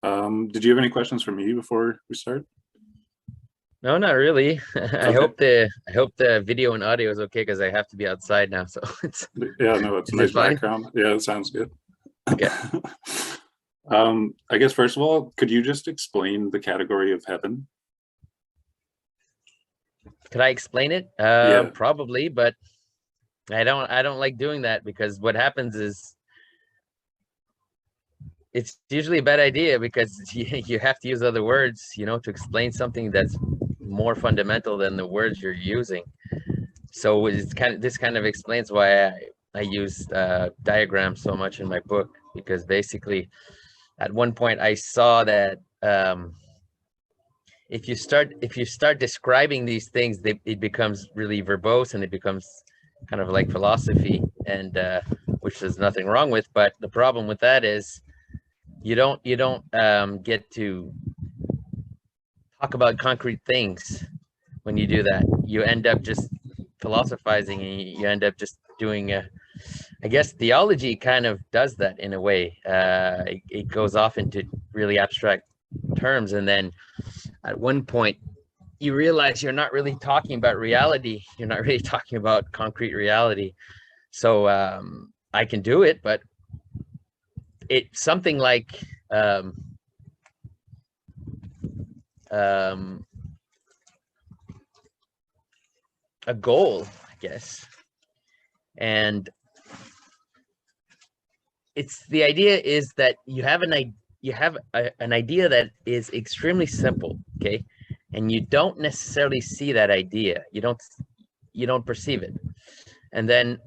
Did you have any questions for me before we start? No, not really. Okay. I hope the video and audio is okay because I have to be outside now. So it's Yeah, no, it's a is nice it fine? background. Yeah, it sounds good. Okay. I guess first of all, could you just explain the category of heaven? Could I explain it? Yeah. Probably, but I don't like doing that because what happens is it's usually a bad idea because you have to use other words, to explain something that's more fundamental than the words you're using. So this kind of explains why I use diagrams so much in my book, because basically at one point I saw that if you start describing these things, it becomes really verbose and it becomes kind of like philosophy, and which there's nothing wrong with. But the problem with that is you don't get to talk about concrete things when you do that. You end up just philosophizing, and you end up just doing I guess theology kind of does that in a way. It goes off into really abstract terms, and then at one point you realize you're not really talking about reality. You're not really talking about concrete reality. So I can do it, but it's something like a goal, I guess. And it's the idea is that you have an idea that is extremely simple, okay, and you don't necessarily see that idea. You don't perceive it, and then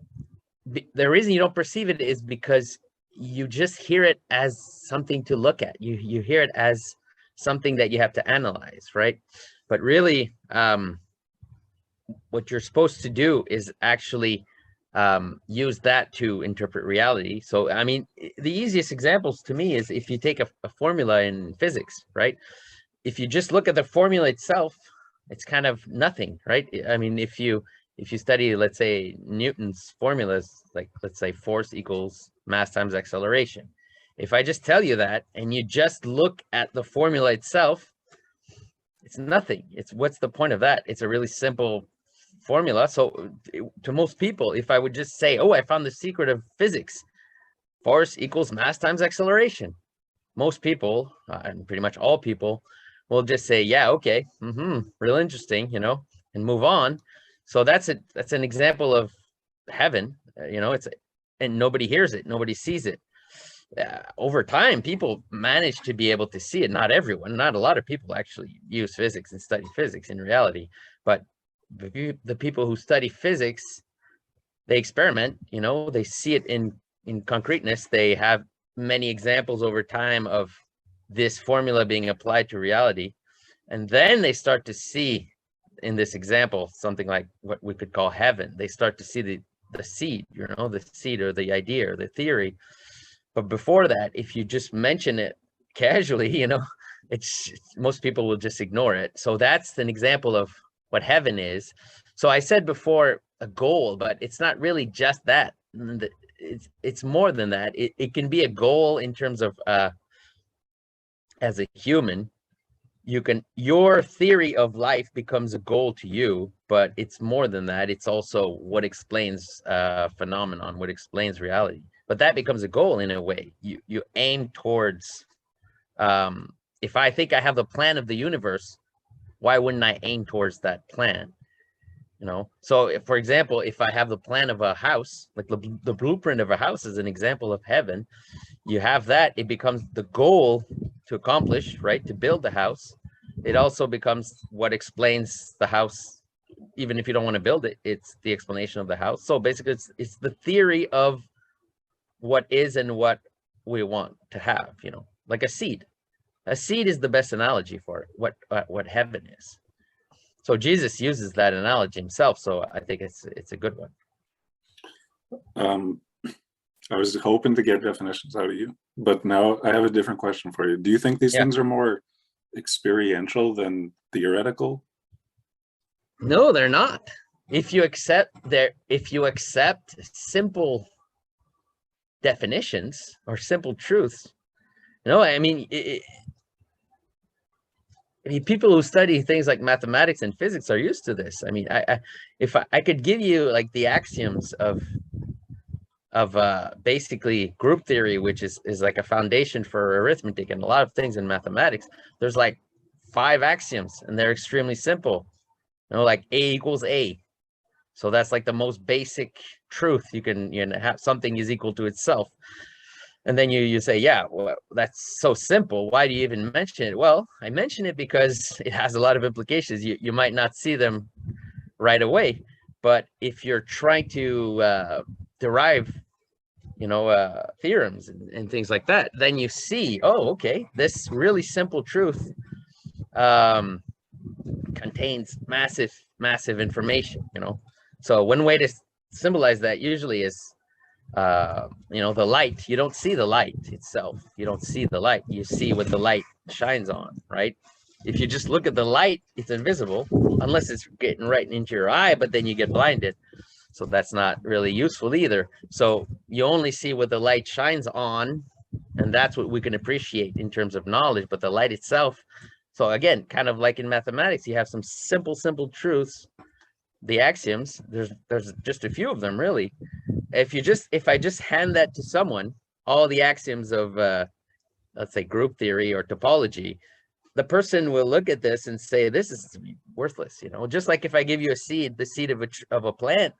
the reason you don't perceive it is because you just hear it as something to look at. You hear it as something that you have to analyze, right? But really, what you're supposed to do is actually use that to interpret reality. So, I mean, the easiest examples to me is if you take a formula in physics, right? If you just look at the formula itself, it's kind of nothing, right? I mean, if you study, let's say, Newton's formulas, like let's say force equals mass times acceleration. If I just tell you that and you just look at the formula itself, it's nothing. What's the point of that? It's a really simple formula. So to most people, if I would just say, oh, I found the secret of physics, force equals mass times acceleration, most people, and pretty much all people, will just say, yeah, okay, real interesting, and move on. So that's an example of heaven, and nobody hears it, nobody sees it. Over time, people manage to be able to see it. Not everyone, not a lot of people actually use physics and study physics in reality, but the people who study physics, they experiment, they see it in concreteness. They have many examples over time of this formula being applied to reality, and then they start to see in this example something like what we could call heaven. They start to see the seed, the seed or the idea or the theory. But before that, if you just mention it casually, it's most people will just ignore it. So that's an example of what heaven is. So I said before a goal, but it's not really just that. It's more than that. It can be a goal in terms of as a human, your theory of life becomes a goal to you, but it's more than that. It's also what explains phenomenon, what explains reality. But that becomes a goal in a way. You aim towards, if I think I have the plan of the universe, why wouldn't I aim towards that plan? So if, for example, if I have the plan of a house, like the blueprint of a house is an example of heaven, you have that, it becomes the goal to accomplish, right? To build the house. It also becomes what explains the house. Even if you don't want to build it, it's the explanation of the house. So basically it's the theory of what is and what we want to have, like a seed. A seed is the best analogy for it, what heaven is. So Jesus uses that analogy himself, so I think it's a good one. I was hoping to get definitions out of you, but now I have a different question for you. Do you think these things are more experiential than theoretical? No, they're not. If you accept simple definitions or simple truths, I mean, I mean, people who study things like mathematics and physics are used to this. I mean, if I could give you like the axioms of basically group theory, which is like a foundation for arithmetic and a lot of things in mathematics. There's like 5 axioms, and they're extremely simple. You know, like A equals A. So that's like the most basic truth. You can have something is equal to itself. And then you say, yeah, well, that's so simple. Why do you even mention it? Well, I mention it because it has a lot of implications. You might not see them right away, but if you're trying to derive, theorems and things like that, then you see, oh, okay, this really simple truth contains massive information. So one way to symbolize that usually is the light. You don't see the light itself. You don't see the light. You see what the light shines on, right? If you just look at the light, it's invisible unless it's getting right into your eye, but then you get blinded. So that's not really useful either. So you only see what the light shines on, and that's what we can appreciate in terms of knowledge. But the light itself, so again, kind of like in mathematics, you have some simple truths, the axioms. There's just a few of them, really. If I just hand that to someone, all the axioms of let's say group theory or topology, the person will look at this and say, this is worthless. Just like if I give you a seed, the seed of a plant,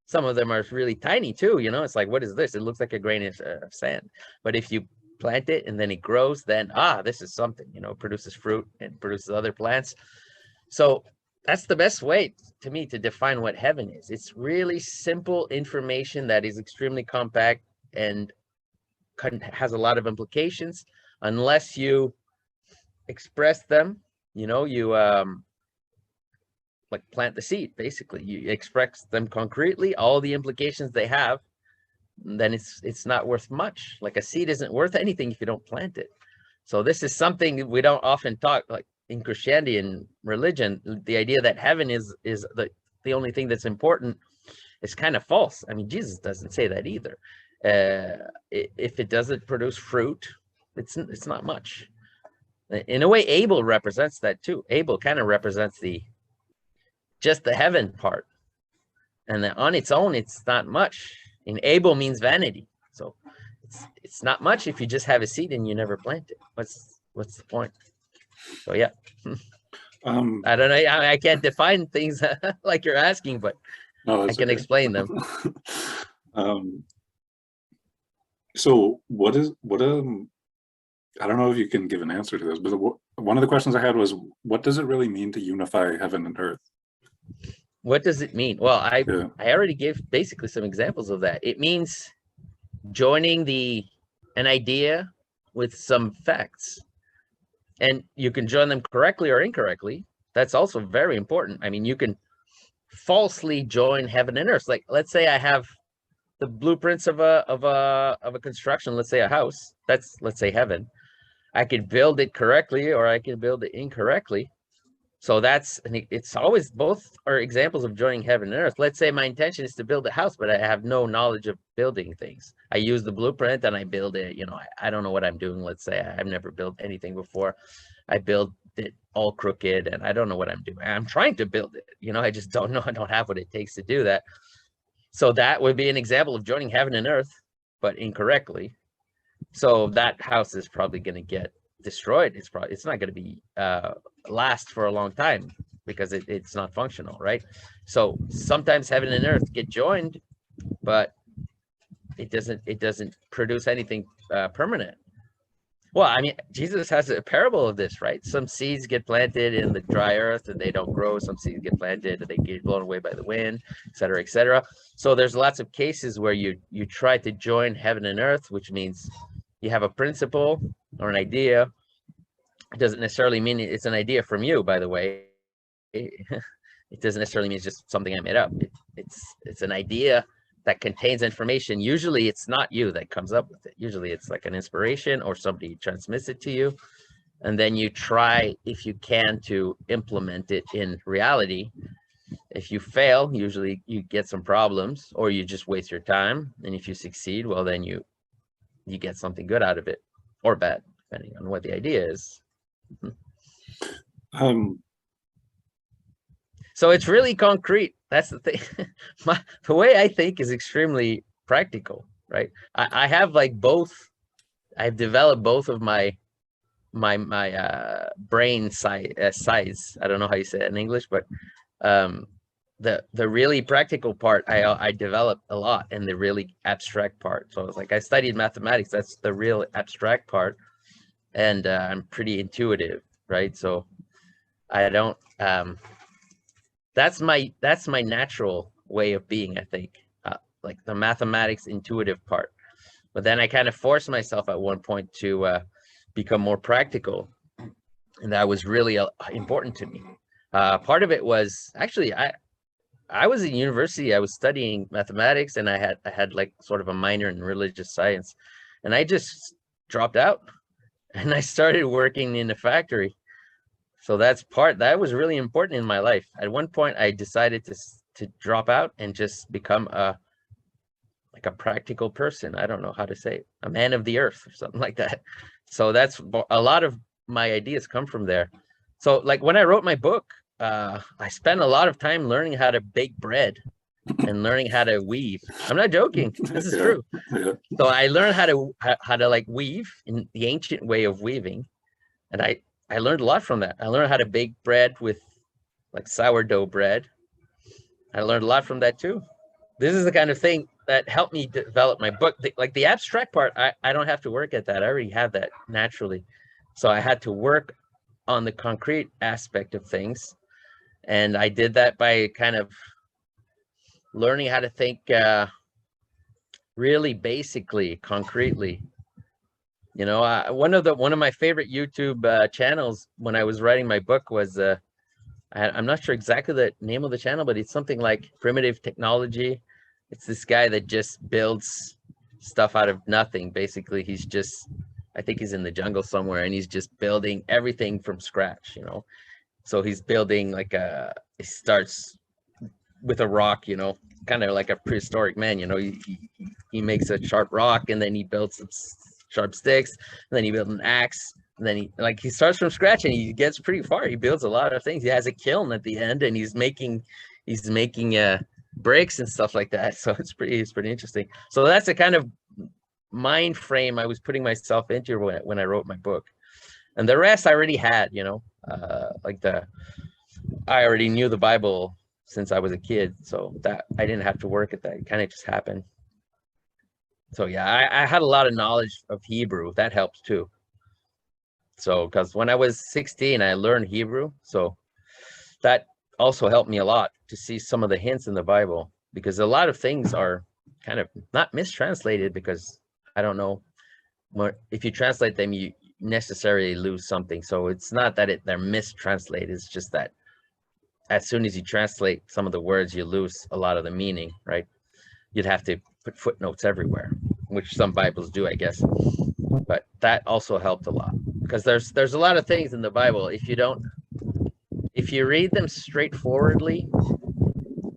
some of them are really tiny too. It's like, what is this? It looks like a grain of sand. But if you plant it and then it grows, then this is something. It produces fruit and produces other plants. So that's the best way to me to define what heaven is. It's really simple information that is extremely compact and has a lot of implications unless you express them. You like plant the seed. Basically, you express them concretely, all the implications they have. Then it's not worth much. Like a seed isn't worth anything if you don't plant it. So this is something we don't often talk, like in Christianity and religion. The idea that heaven is the only thing that's important is kind of false. I mean, Jesus doesn't say that either. If it doesn't produce fruit, it's not much. In a way, Abel represents that too. Abel kind of represents just the heaven part, and then on its own, it's not much. And Abel means vanity, so it's not much if you just have a seed and you never plant it. What's the point? So yeah. I don't know. I can't define things like you're asking, but no, I can explain them. So what I don't know if you can give an answer to this, but one of the questions I had was, what does it really mean to unify heaven and earth? What does it mean? Well, I already gave basically some examples of that. It means joining an idea with some facts. And you can join them correctly or incorrectly. That's also very important. I mean, you can falsely join heaven and earth. Like, let's say I have the blueprints of a construction, let's say a house. Let's say heaven. I could build it correctly or I could build it incorrectly. So it's always, both are examples of joining heaven and earth. Let's say my intention is to build a house, but I have no knowledge of building things. I use the blueprint and I build it. I don't know what I'm doing. Let's say I've never built anything before. I build it all crooked and I don't know what I'm doing. I'm trying to build it. I just don't know. I don't have what it takes to do that. So that would be an example of joining heaven and earth, but incorrectly. So that house is probably going to get destroyed. It's not going to be last for a long time because it's not functional, right? So sometimes heaven and earth get joined, but it doesn't produce anything permanent. Well, I mean, Jesus has a parable of this, right? Some seeds get planted in the dry earth and they don't grow. Some seeds get planted and they get blown away by the wind, et cetera, et cetera. So there's lots of cases where you try to join heaven and earth, which means you have a principle or an idea. It doesn't necessarily mean it's an idea from you, by the way. It doesn't necessarily mean it's just something I made up. It's an idea that contains information. Usually it's not you that comes up with it. Usually it's like an inspiration or somebody transmits it to you. And then you try, if you can, to implement it in reality. If you fail, usually you get some problems or you just waste your time. And if you succeed, well, then you get something good out of it or bad, depending on what the idea is. Um, So it's really concrete. That's the thing. The way I think is extremely practical, right? I have like both. I've developed both of my brain size. I don't know how you say it in English, but um, the really practical part I developed a lot, and the really abstract part. So it's like I studied mathematics. That's the real abstract part, and I'm pretty intuitive, right? So I don't. That's my natural way of being, I think, like the mathematics intuitive part. But then I kind of forced myself at one point to become more practical, and that was really important to me. Part of it was actually I was in university. I was studying mathematics, and I had like sort of a minor in religious science, and I just dropped out, and I started working in a factory. So that was really important in my life. At one point, I decided to drop out and just become like a practical person. I don't know how to say it, a man of the earth or something like that. So that's a lot of my ideas come from there. So like when I wrote my book, I spent a lot of time learning how to bake bread and learning how to weave. I'm not joking. This is true. Yeah. So I learned how to like weave in the ancient way of weaving, and I learned a lot from that. I learned how to bake bread with like sourdough bread. I learned a lot from that too. This is the kind of thing that helped me develop my book. Like the abstract part, I don't have to work at that. I already have that naturally. So I had to work on the concrete aspect of things. And I did that by kind of learning how to think really basically, concretely. You know, one of my favorite YouTube channels when I was writing my book was I'm not sure exactly the name of the channel, but it's something like Primitive Technology. It's this guy that just builds stuff out of nothing. Basically, I think he's in the jungle somewhere, and he's just building everything from scratch, you know. So he's building he starts with a rock, you know, kind of like a prehistoric man, you know. He makes a sharp rock, and then he builds some sharp sticks, and then he builds an axe, and then he starts from scratch, and he gets pretty far. He builds a lot of things. He has a kiln at the end, and he's making bricks and stuff like that. So it's pretty interesting. So that's the kind of mind frame I was putting myself into when I wrote my book. And the rest I already had, you know, I already knew the Bible since I was a kid, so that I didn't have to work at that. It kind of just happened. So yeah, I had a lot of knowledge of Hebrew. That helps too. So because when I was 16, I learned Hebrew, so that also helped me a lot to see some of the hints in the Bible, because a lot of things are kind of not mistranslated, because I don't know, if you translate them, you necessarily lose something. So it's not that they're mistranslated. It's just that as soon as you translate some of the words, you lose a lot of the meaning, right? You'd have to put footnotes everywhere, which some Bibles do, I guess. But that also helped a lot, because there's a lot of things in the Bible. If you read them straightforwardly,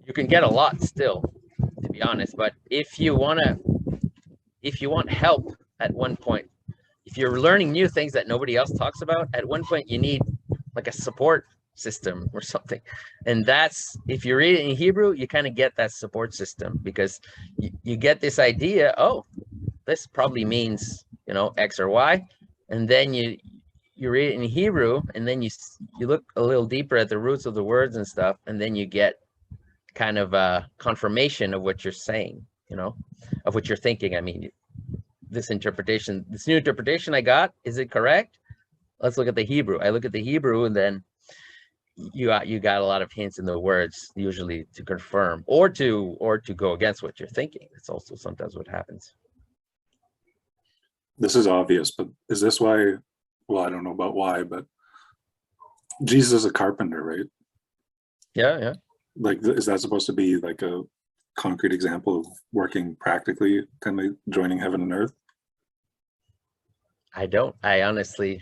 you can get a lot still, to be honest. But if you want help at one point, if you're learning new things that nobody else talks about, at one point you need like a support system or something. And that's, if you read it in Hebrew, you kind of get that support system, because you get this idea, oh, this probably means, you know, X or Y. And then you read it in Hebrew, and then you look a little deeper at the roots of the words and stuff, and then you get kind of a confirmation of what you're saying, you know, of what you're thinking. I mean, this new interpretation I got, is it correct? Let's look at the Hebrew. I look at the Hebrew, and then you got a lot of hints in the words, usually to confirm or to go against what you're thinking. It's also sometimes what happens. This is obvious, but is this why? Well, I don't know about why, but Jesus is a carpenter, right? Yeah. Like, is that supposed to be like a concrete example of working practically, kind of joining heaven and earth? I honestly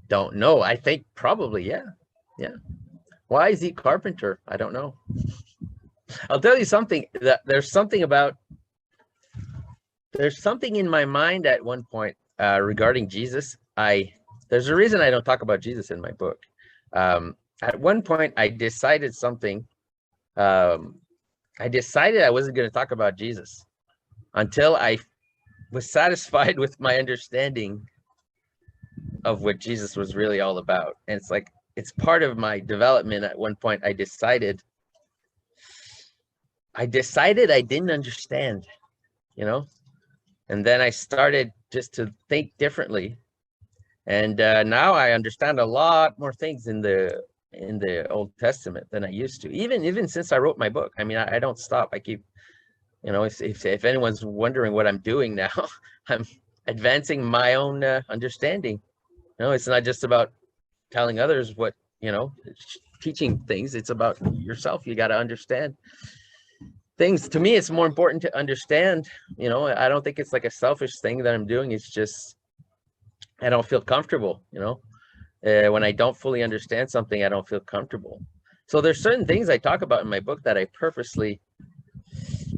don't know. I think probably, yeah. Why is he carpenter? I don't know. I'll tell you something, that there's something in my mind at one point regarding Jesus. There's a reason I don't talk about Jesus in my book. At one point, I decided something. I decided I wasn't going to talk about Jesus until I was satisfied with my understanding of what Jesus was really all about. And it's like, it's part of my development. At one point, I decided I didn't understand, you know, and then I started just to think differently. And now I understand a lot more things in the Old Testament than I used to, even since I wrote my book. I mean, I don't stop. I keep, you know, if anyone's wondering what I'm doing now, I'm advancing my own understanding. You know, it's not just about telling others what, you know, teaching things. It's about yourself. You got to understand things. To me, it's more important to understand. You know, I don't think it's like a selfish thing that I'm doing. It's just I don't feel comfortable, you know. When I don't fully understand something, I don't feel comfortable. So there's certain things I talk about in my book that I purposely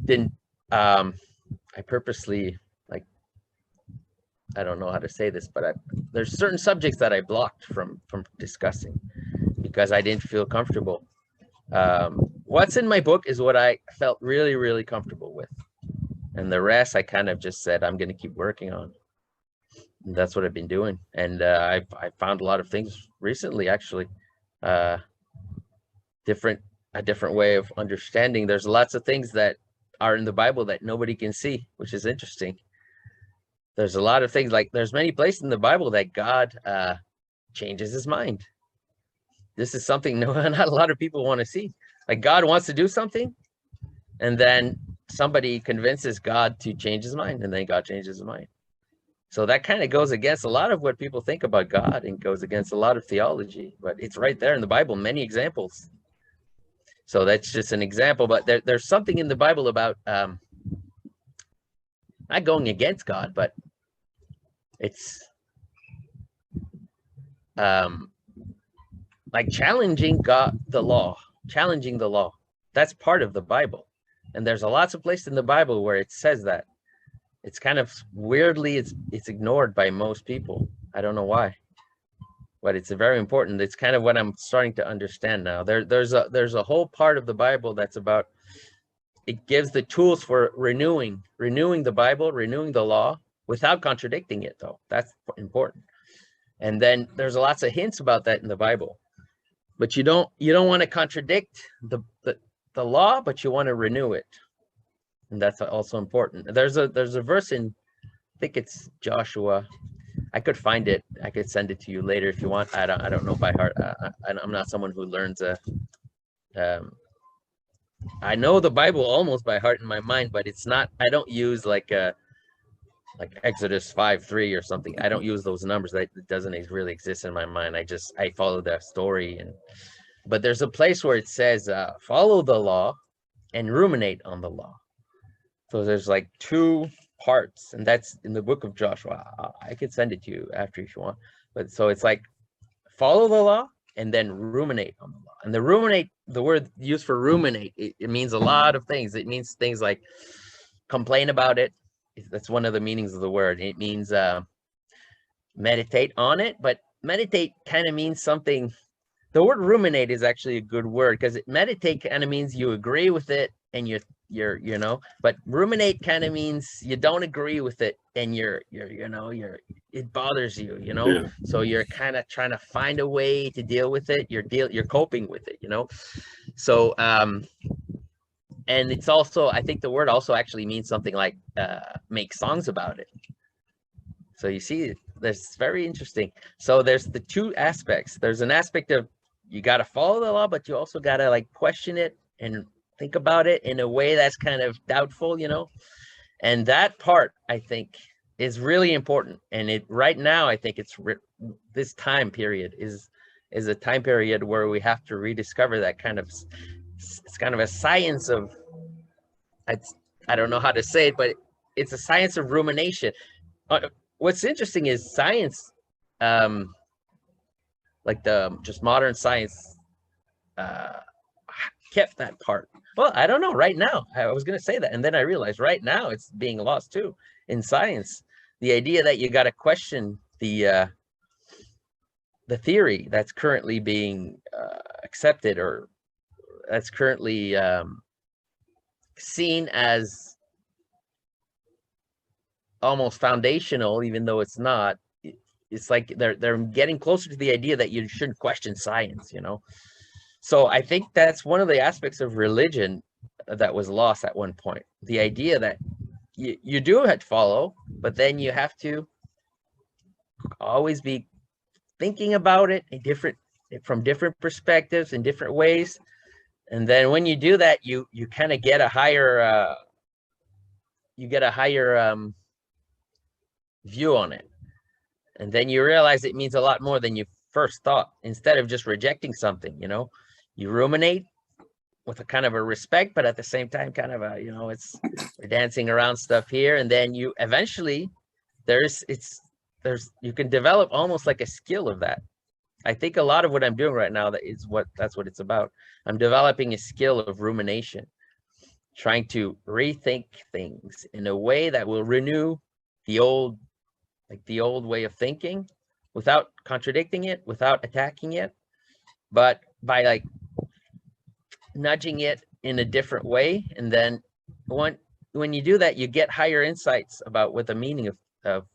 didn't, I purposely, like, I don't know how to say this, but there's certain subjects that I blocked from discussing because I didn't feel comfortable. What's in my book is what I felt really, really comfortable with. And the rest, I kind of just said, I'm going to keep working on. And that's what I've been doing. And I found a lot of things recently, actually. A different way of understanding. There's lots of things that are in the Bible that nobody can see, which is interesting. There's a lot of things, like there's many places in the Bible that God changes his mind. This is something not a lot of people want to see. Like God wants to do something, and then somebody convinces God to change his mind, and then God changes his mind. So that kind of goes against a lot of what people think about God and goes against a lot of theology, but it's right there in the Bible, many examples. So that's just an example, but there's something in the Bible about not going against God, but it's like challenging God, challenging the law. That's part of the Bible. And there's lots of places in the Bible where it says that. It's kind of weirdly, it's ignored by most people. I don't know why, but it's very important. It's kind of what I'm starting to understand now. There's a whole part of the Bible that's about, it gives the tools for renewing the Bible, renewing the law without contradicting it, though. That's important. And then there's lots of hints about that in the Bible, but you don't want to contradict the law, but you want to renew it. And that's also important. There's a verse in, I think it's Joshua. I could find it. I could send it to you later if you want. I don't know by heart. I'm not someone who learns. I know the Bible almost by heart in my mind, but it's not. I don't use like Exodus 5:3 or something. I don't use those numbers. That doesn't really exist in my mind. I follow that story. But there's a place where it says, follow the law and ruminate on the law. So there's like two parts, and that's in the book of Joshua. I could send it to you after if you want. But so it's like follow the law and then ruminate on the law. And the word used for ruminate, it means a lot of things. It means things like complain about it. That's one of the meanings of the word. It means meditate on it, but meditate kind of means something. The word ruminate is actually a good word because meditate kind of means you agree with it and you're but ruminate kind of means you don't agree with it and it bothers you, Yeah. So you're kind of trying to find a way to deal with it. You're coping with it, So and it's also, I think the word also actually means something like make songs about it. So you see, that's very interesting. So there's the two aspects. There's an aspect of you got to follow the law, but you also got to like question it and think about it in a way that's kind of doubtful, and that part I think is really important. And right now, I think this time period is a time period where we have to rediscover that it's kind of a science of, I don't know how to say it, but it's a science of rumination. What's interesting is science, like just modern science, kept that part. Well, I don't know. Right now, I was going to say that, and then I realized right now it's being lost too in science. The idea that you got to question the the theory that's currently being accepted, or that's currently seen as almost foundational, even though it's not. It's like they're getting closer to the idea that you shouldn't question science, you know. So I think that's one of the aspects of religion that was lost at one point. The idea that you do have to follow, but then you have to always be thinking about it from different perspectives in different ways. And then when you do that, you kind of get a higher view on it. And then you realize it means a lot more than you first thought. Instead of just rejecting something, you know, you ruminate with a kind of a respect, but at the same time, kind of a, you know, we're dancing around stuff here. And then you eventually you can develop almost like a skill of that. I think a lot of what I'm doing right now, that's what it's about. I'm developing a skill of rumination, trying to rethink things in a way that will renew the old way of thinking without contradicting it, without attacking it, but by like nudging it in a different way. And then when you do that, you get higher insights about what the meaning of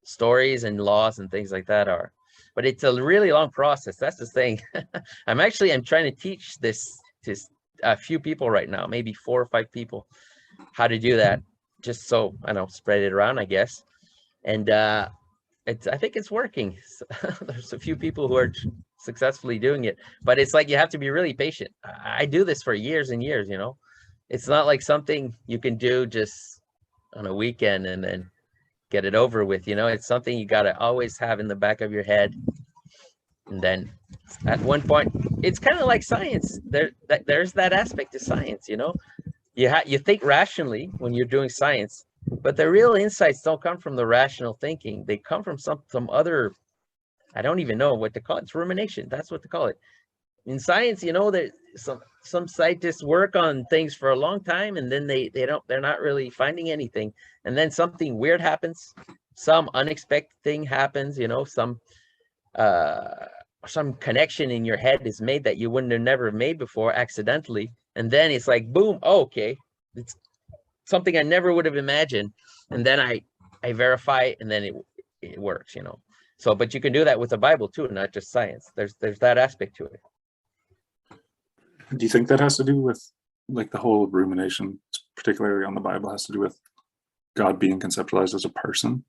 stories and laws and things like that are. But it's a really long process. That's the thing. I'm trying to teach this to a few people right now, maybe 4 or 5 people, how to do that, just so I don't spread it around, I guess. And I think it's working. There's a few people who are successfully doing it, but it's like you have to be really patient. I do this for years and years, you know. It's not like something you can do just on a weekend and then get it over with, you know. It's something you got to always have in the back of your head. And then at one point, it's kind of like science. There's that aspect to science, you know. You think rationally when you're doing science, but the real insights don't come from the rational thinking. They come from some other, I don't even know what to call it. It's rumination. That's what to call it. In science, you know, that some scientists work on things for a long time, and then they're not really finding anything. And then something weird happens, some unexpected thing happens, you know, some connection in your head is made that you wouldn't have never made before accidentally. And then it's like, boom, oh, okay. It's something I never would have imagined. And then I verify it, and then it works, you know. So, but you can do that with the Bible too, not just science. There's that aspect to it. Do you think that has to do with, like, the whole rumination, particularly on the Bible, has to do with God being conceptualized as a person?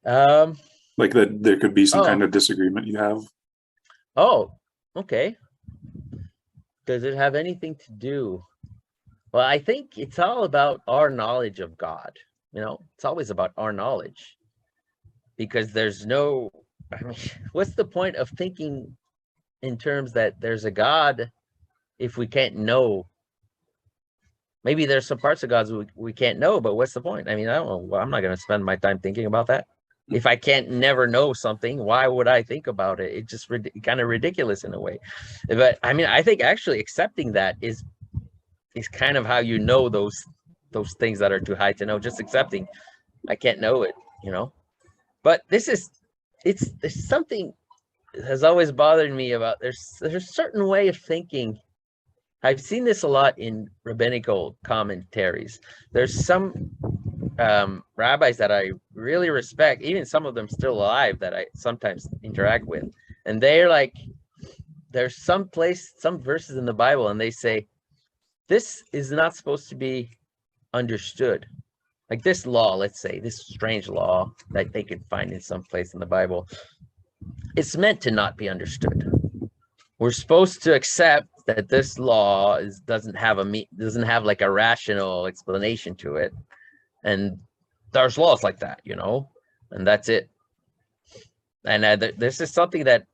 Like that there could be some kind of disagreement you have? Oh, okay. Does it have anything to do? Well, I think it's all about our knowledge of God. You know, it's always about our knowledge, because there's no, I mean, what's the point of thinking in terms that there's a God if we can't know? Maybe there's some parts of God we can't know, but what's the point? I mean, I don't know. Well, I'm not going to spend my time thinking about that. If I can't never know something, why would I think about it? It's just kind of ridiculous in a way. But I mean, I think actually accepting that is kind of how you know those things that are too high to know. Just accepting, I can't know it, you know. But there's something that has always bothered me about there's a certain way of thinking. I've seen this a lot in rabbinical commentaries. There's some rabbis that I really respect, even some of them still alive, that I sometimes interact with, and they're like, there's some verses in the Bible, and they say this is not supposed to be understood. Like this law, let's say this strange law that they could find in some place in the Bible, it's meant to not be understood. We're supposed to accept that this law doesn't have like a rational explanation to it. And there's laws like that, you know, and that's it. And this is something that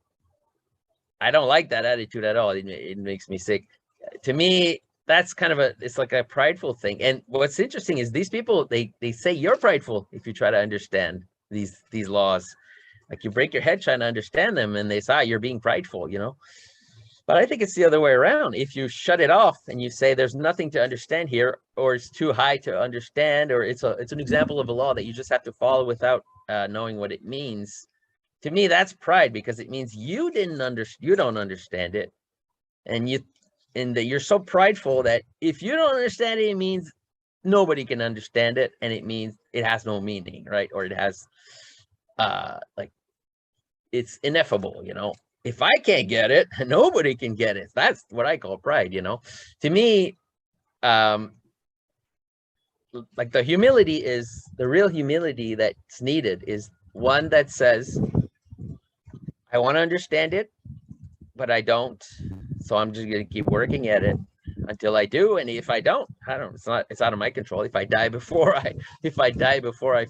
I don't like, that attitude at all. It makes me sick. To me, that's kind of it's like a prideful thing. And what's interesting is these people, they say you're prideful if you try to understand these laws. Like you break your head trying to understand them, and they say, you're being prideful, you know. But I think it's the other way around. If you shut it off and you say there's nothing to understand here, or it's too high to understand, or it's an example of a law that you just have to follow without knowing what it means, to me, that's pride, because it means you don't understand it. And that you're so prideful that if you don't understand it, it means nobody can understand it. And it means it has no meaning, right? Or it has, like, it's ineffable, if I can't get it, nobody can get it. That's what I call pride, to me. Like, the real humility that's needed is one that says, I want to understand it, but I don't. So I'm just going to keep working at it until I do. And if I don't, it's out of my control. If I die before I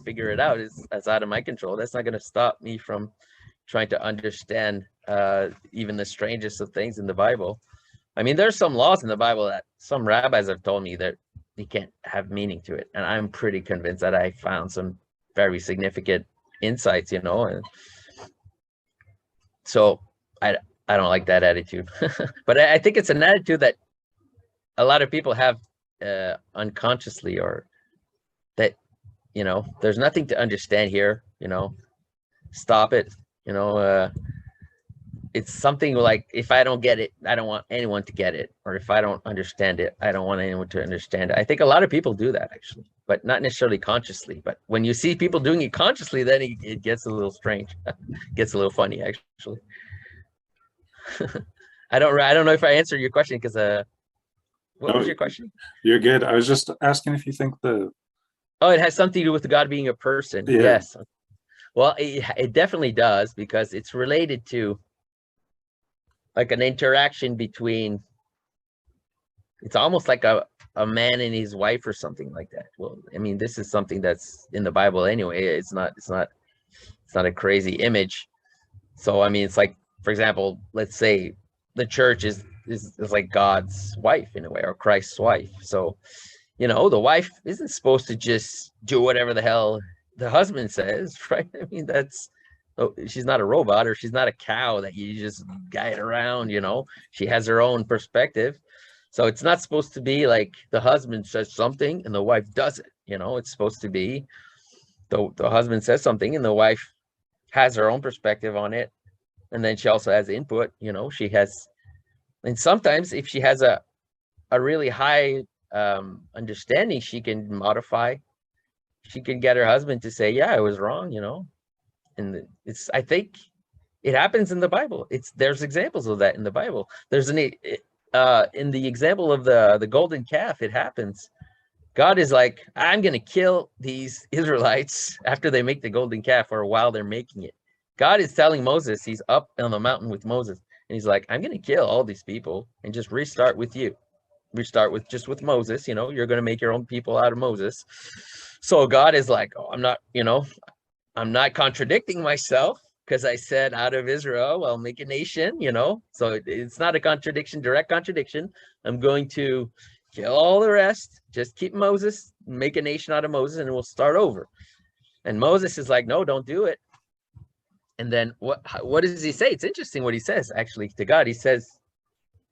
figure it out, it's out of my control. That's not going to stop me from trying to understand even the strangest of things in the Bible. I mean, there's some laws in the Bible that some rabbis have told me that you can't have meaning to it. And I'm pretty convinced that I found some very significant insights, and so I don't like that attitude. But I think it's an attitude that a lot of people have unconsciously, or that, there's nothing to understand here, stop it, it's something like, if I don't get it, I don't want anyone to get it. Or if I don't understand it, I don't want anyone to understand it. I think a lot of people do that, actually, but not necessarily consciously. But when you see people doing it consciously, then it gets a little strange. Gets a little funny, actually. I don't know if I answered your question, because what was your question? You're good. I was just asking if you think it has something to do with God being a person. Yeah. Yes. Well, it definitely does, because it's related to, like, an interaction between, it's almost like a man and his wife or something like that. Well, I mean, this is something that's in the Bible anyway. It's not a crazy image. So, I mean, it's like, for example, let's say the church is like God's wife in a way, or Christ's wife. So, the wife isn't supposed to just do whatever the hell the husband says, right? I mean, she's not a robot, or she's not a cow that you just guide around, she has her own perspective. So it's not supposed to be like the husband says something and the wife does it, it's supposed to be the husband says something and the wife has her own perspective on it. And then she also has input, she has, and sometimes if she has a really high understanding, she can get her husband to say, yeah, I was wrong, and I think it happens in the Bible. There's examples of that in the Bible. There's in the example of the golden calf, it happens. God is like, I'm going to kill these Israelites after they make the golden calf, or while they're making it. God is telling Moses, he's up on the mountain with Moses, and he's like, I'm going to kill all these people and just restart with you. Restart with Moses, you're going to make your own people out of Moses. So God is like, oh, I'm not contradicting myself, because I said out of Israel, I'll make a nation, so it's not a contradiction, direct contradiction. I'm going to kill all the rest, just keep Moses, make a nation out of Moses, and we'll start over. And Moses is like, no, don't do it. And then what does he say? It's interesting what he says, actually, to God. He says,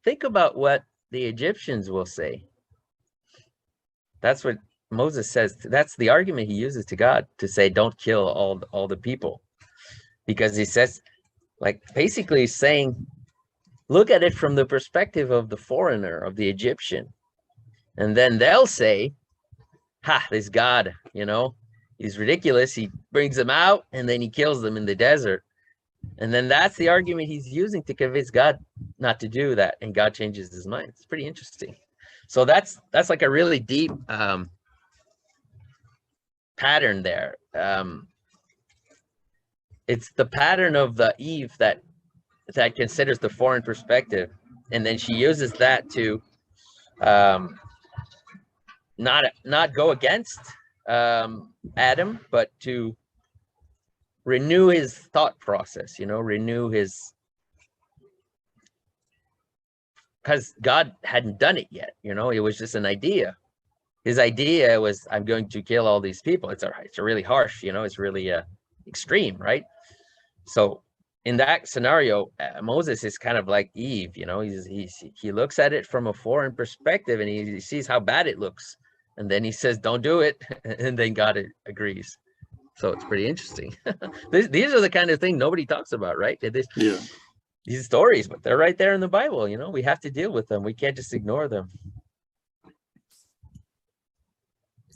think about what the Egyptians will say. That's what Moses says. That's the argument he uses to God, to say, don't kill all the people. Because he says, like, basically saying, look at it from the perspective of the foreigner, of the Egyptian. And then they'll say, this God, he's ridiculous. He brings them out and then he kills them in the desert. And then that's the argument he's using to convince God not to do that. And God changes his mind. It's pretty interesting. So that's like a really deep pattern there. It's the pattern of the Eve that considers the foreign perspective, and then she uses that to not go against Adam, but to renew his thought process. Renew his, because God hadn't done it yet. It was just an idea. His idea was, I'm going to kill all these people. It's a really harsh. It's really extreme, right? So in that scenario, Moses is kind of like Eve, he looks at it from a foreign perspective and he sees how bad it looks. And then he says, don't do it. And then God agrees. So it's pretty interesting. These are the kind of thing nobody talks about, right? Yeah. These stories, but they're right there in the Bible. You know, we have to deal with them. We can't just ignore them.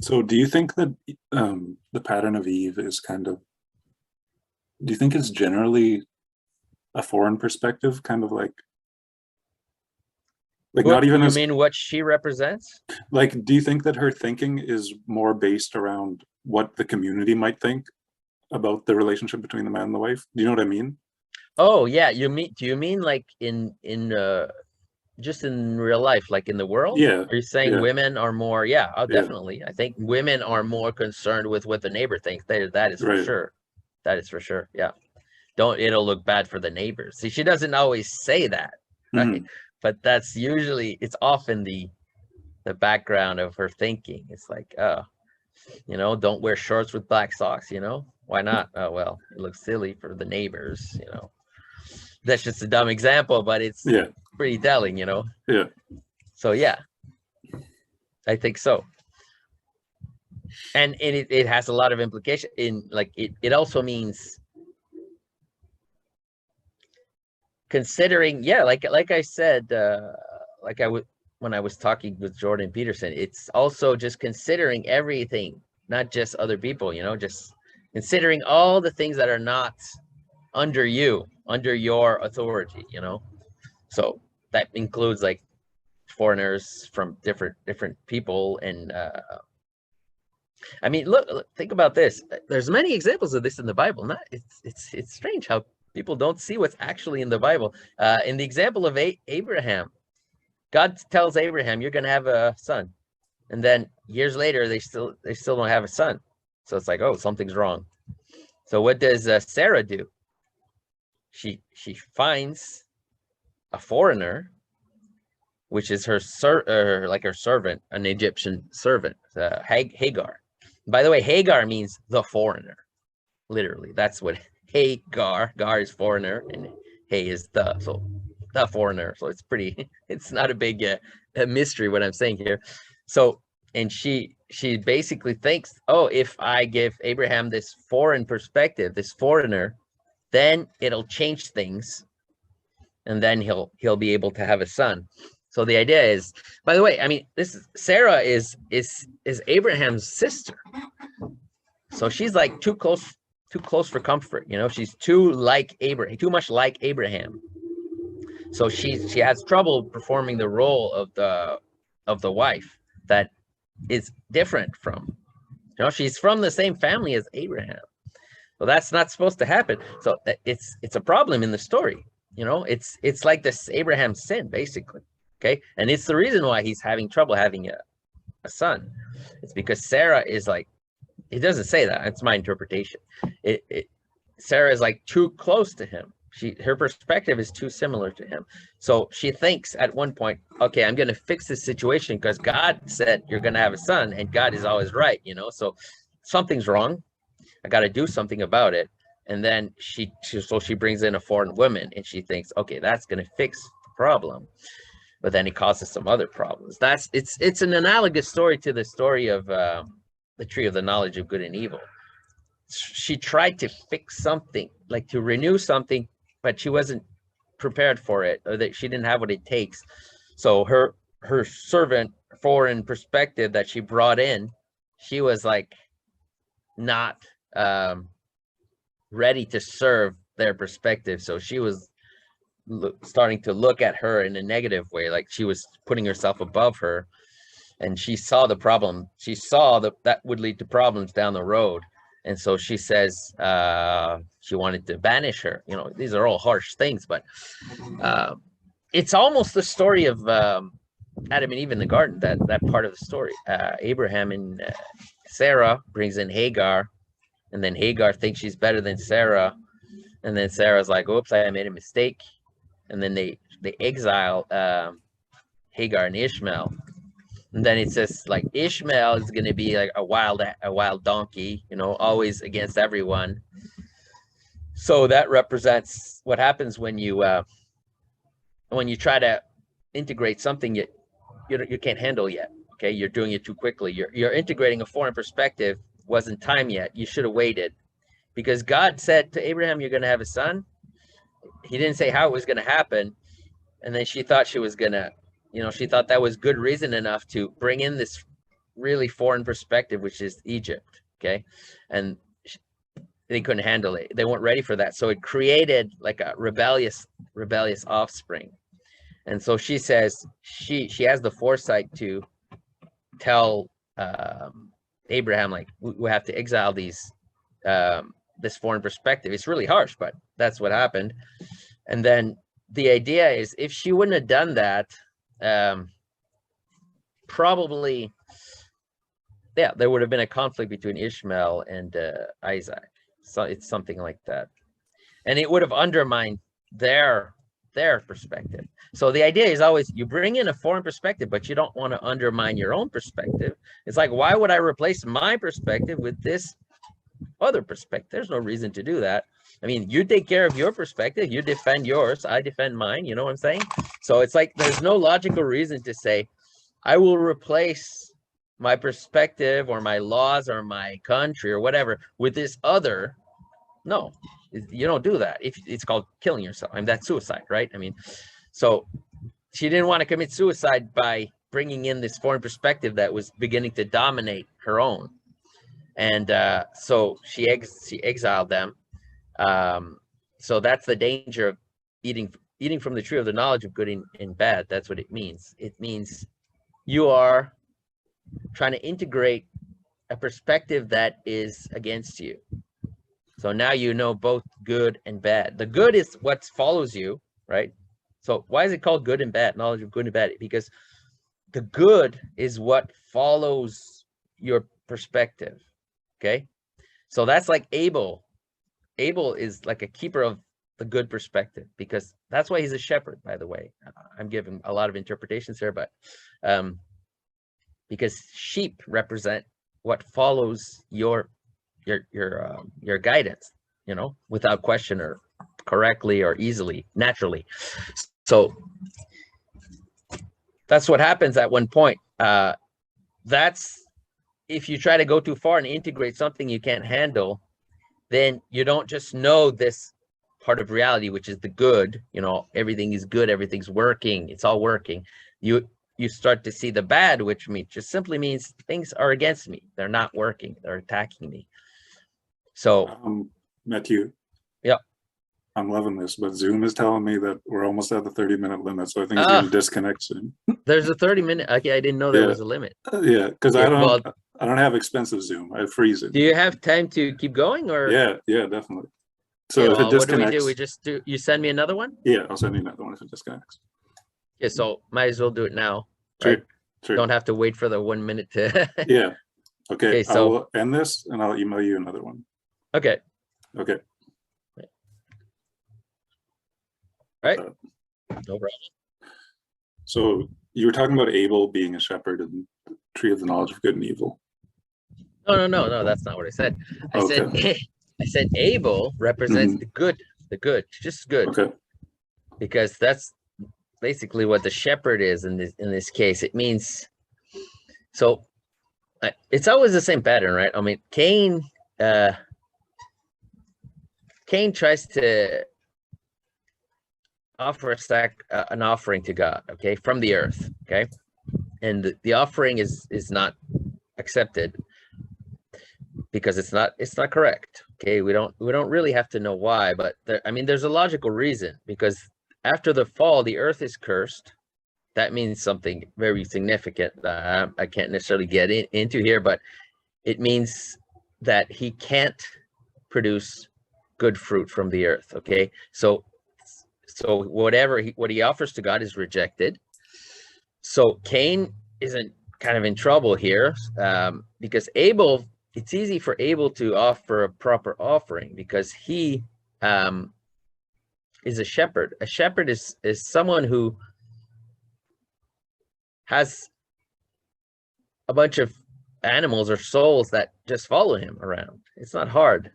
So do you think that the pattern of Eve is kind of, do you think it's generally a foreign perspective, kind of like not even You as, mean what she represents? like, do you think that her thinking is more based around what the community might think about the relationship between the man and the wife? Do you know what I mean? Oh yeah, do you mean like in just in real life, like in the world? Yeah. Are you saying Yeah. women are more? Yeah, oh, Yeah. definitely. I think women are more concerned with what the neighbor thinks. That is for Right. sure. That is for sure. Yeah. It'll look bad for the neighbors. See, she doesn't always say that, right? Mhm. But that's usually, it's often the background of her thinking. It's like, oh, you know, don't wear shorts with black socks, you know? Why not? Oh, well, it looks silly for the neighbors, you know? That's just a dumb example, but it's Yeah. pretty telling, you know? Yeah. So yeah, I think so. And it has a lot of implication in, like, it also means considering, yeah, like I said, like I would when I was talking with Jordan Peterson, it's also just considering everything, not just other people, you know, just considering all the things that are not under you, under your authority, you know. So that includes like foreigners from different people. And I mean, look, think about this. There's many examples of this in the Bible. Not it's strange how people don't see what's actually in the Bible. In the example of Abraham, God tells Abraham, "You're going to have a son," and then years later, they still don't have a son. So it's like, oh, something's wrong. So what does Sarah do? She finds a foreigner, which is her like her servant, an Egyptian servant, Hagar. By the way, Hagar means the foreigner. Literally, that's what Hagar. Gar is foreigner, and Hey is the foreigner. So it's pretty. It's not a big a mystery what I'm saying here. So, and she basically thinks, oh, if I give Abraham this foreign perspective, this foreigner, then it'll change things, and then he'll be able to have a son. So the idea is, by the way, I mean, this is Sarah is Abraham's sister. So she's like too close for comfort, you know. She's too much like Abraham. So she has trouble performing the role of the wife that is different from, you know, she's from the same family as Abraham. So that's not supposed to happen. So it's a problem in the story, you know. It's like this Abraham sin, basically. Okay. And it's the reason why he's having trouble having a son. It's because Sarah is like, it doesn't say that, it's my interpretation. Sarah is like too close to him. Her perspective is too similar to him. So she thinks at one point, okay, I'm going to fix this situation because God said you're going to have a son, and God is always right, you know. So something's wrong. I got to do something about it. And then she brings in a foreign woman, and she thinks, okay, that's going to fix the problem. But then it causes some other problems. It's an analogous story to the story of the tree of the knowledge of good and evil. She tried to fix something, like to renew something, but she wasn't prepared for it, or that she didn't have what it takes. So her servant foreign perspective that she brought in, she was like not ready to serve their perspective. So she was starting to look at her in a negative way, like she was putting herself above her, and she saw the problem. She saw that would lead to problems down the road. And so she says she wanted to banish her. You know, these are all harsh things, but it's almost the story of Adam and Eve in the garden, that part of the story. Abraham and Sarah brings in Hagar, and then Hagar thinks she's better than Sarah. And then Sarah's like, oops, I made a mistake. And then they exile Hagar and Ishmael. And then it says like Ishmael is going to be like a wild donkey, you know, always against everyone. So that represents what happens when you try to integrate something you can't handle yet. Okay, you're doing it too quickly. You're integrating a foreign perspective. Wasn't time yet. You should have waited. because God said to Abraham, you're going to have a son. He didn't say how it was going to happen. And then she thought she was going to, she thought that was good reason enough to bring in this really foreign perspective, which is Egypt. Okay. And they couldn't handle it. They weren't ready for that. So it created like a rebellious offspring. And so she says she has the foresight to tell Abraham, like, we have to exile this foreign perspective. It's really harsh, but that's what happened. And then the idea is, if she wouldn't have done that, probably, there would have been a conflict between Ishmael and Isaac. So it's something like that, and it would have undermined their perspective. So the idea is always, you bring in a foreign perspective, but you don't want to undermine your own perspective. It's like, why would I replace my perspective with this other perspective? There's no reason to do that. I mean, you take care of your perspective, you defend yours, I defend mine. You know what I'm saying? So it's like, there's no logical reason to say, I will replace my perspective or my laws or my country or whatever with this other. No, you don't do that. If it's called killing yourself, I mean, that's suicide, right? I mean, so she didn't want to commit suicide by bringing in this foreign perspective that was beginning to dominate her own. And so she exiled them. So that's the danger of eating from the tree of the knowledge of good and bad. That's what it means. It means you are trying to integrate a perspective that is against you. So now you know both good and bad. The good is what follows you, right? So why is it called good and bad? Knowledge of good and bad? Because the good is what follows your perspective. Okay. So that's like Abel. Abel is like a keeper of the good perspective, because that's why he's a shepherd, by the way. I'm giving a lot of interpretations here, but because sheep represent what follows your guidance, without question, or correctly or easily, naturally. So that's what happens at one point. That's, if you try to go too far and integrate something you can't handle, then you don't just know this part of reality, which is the good, everything is good, everything's working, it's all working. You start to see the bad, which just simply means things are against me. They're not working. They're attacking me. So, Matthieu. Yeah. I'm loving this, but Zoom is telling me that we're almost at the 30-minute limit, so I think it's going to disconnect soon. There's a 30-minute. Okay, I didn't know there was a limit. Yeah, because I don't have expensive Zoom. I freeze it. Do you have time to keep going, or? Yeah, definitely. So if it disconnects, what do? We just do. You send me another one? Yeah, I'll send you another one if it disconnects. Yeah, so might as well do it now. Sure. Right? Sure. Don't have to wait for the 1 minute to. Yeah. Okay. So I'll end this and I'll email you another one. Okay. Okay. Right. No problem. So you were talking about Abel being a shepherd and the tree of the knowledge of good and evil. No, that's not what I said. I said Abel represents the good, just good. Okay. Because that's basically what the shepherd is in this case. It means, so it's always the same pattern, right? I mean, Cain tries to offer an offering to God, okay, from the earth, okay, and the offering is not accepted because it's not correct. Okay, we don't really have to know why, but there's a logical reason. Because after the fall, the earth is cursed. That means something very significant. I can't necessarily get into here, but it means that he can't produce good fruit from the earth. Okay, so what he offers to God is rejected. So Cain isn't kind of in trouble here, because Abel, it's easy for Abel to offer a proper offering because he is a shepherd. A shepherd is someone who has a bunch of animals or souls that just follow him around. It's not hard,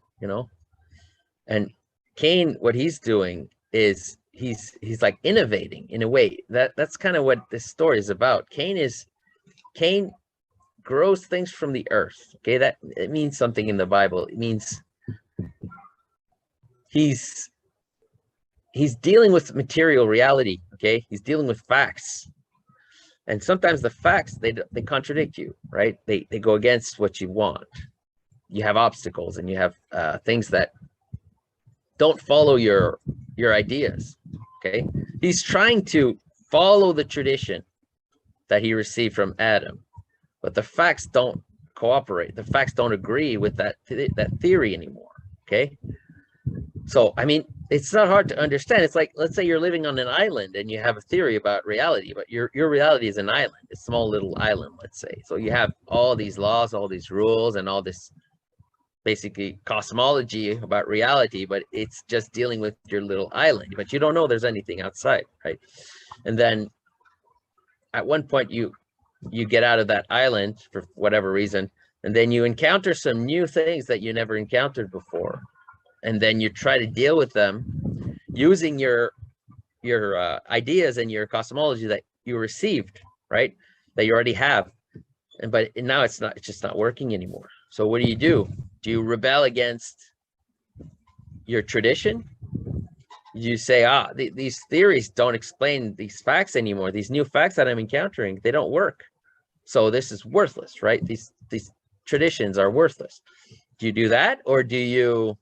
And Cain, what he's doing is he's like innovating in a way. That's kind of what this story is about. Cain grows things from the earth. Okay, that it means something in the Bible. It means he's dealing with material reality. Okay, he's dealing with facts, and sometimes the facts they contradict you, right? They go against what you want. You have obstacles, and you have things that don't follow your ideas. Okay, he's trying to follow the tradition that he received from Adam, but the facts don't cooperate. The facts don't agree with that theory anymore. Okay, so I mean, it's not hard to understand. It's like, let's say you're living on an island and you have a theory about reality, but your reality is an island, a small little island, let's say. So you have all these laws, all these rules, and all this basically cosmology about reality, but it's just dealing with your little island, but you don't know there's anything outside, right? And then at one point you get out of that island for whatever reason, and then you encounter some new things that you never encountered before, and then you try to deal with them using your ideas and your cosmology that you received, right, that you already have, but now it's just not working anymore. So what do? Do you rebel against your tradition? You say, these theories don't explain these facts anymore. These new facts that I'm encountering, they don't work. So this is worthless, right? These traditions are worthless. Do you do that, or do you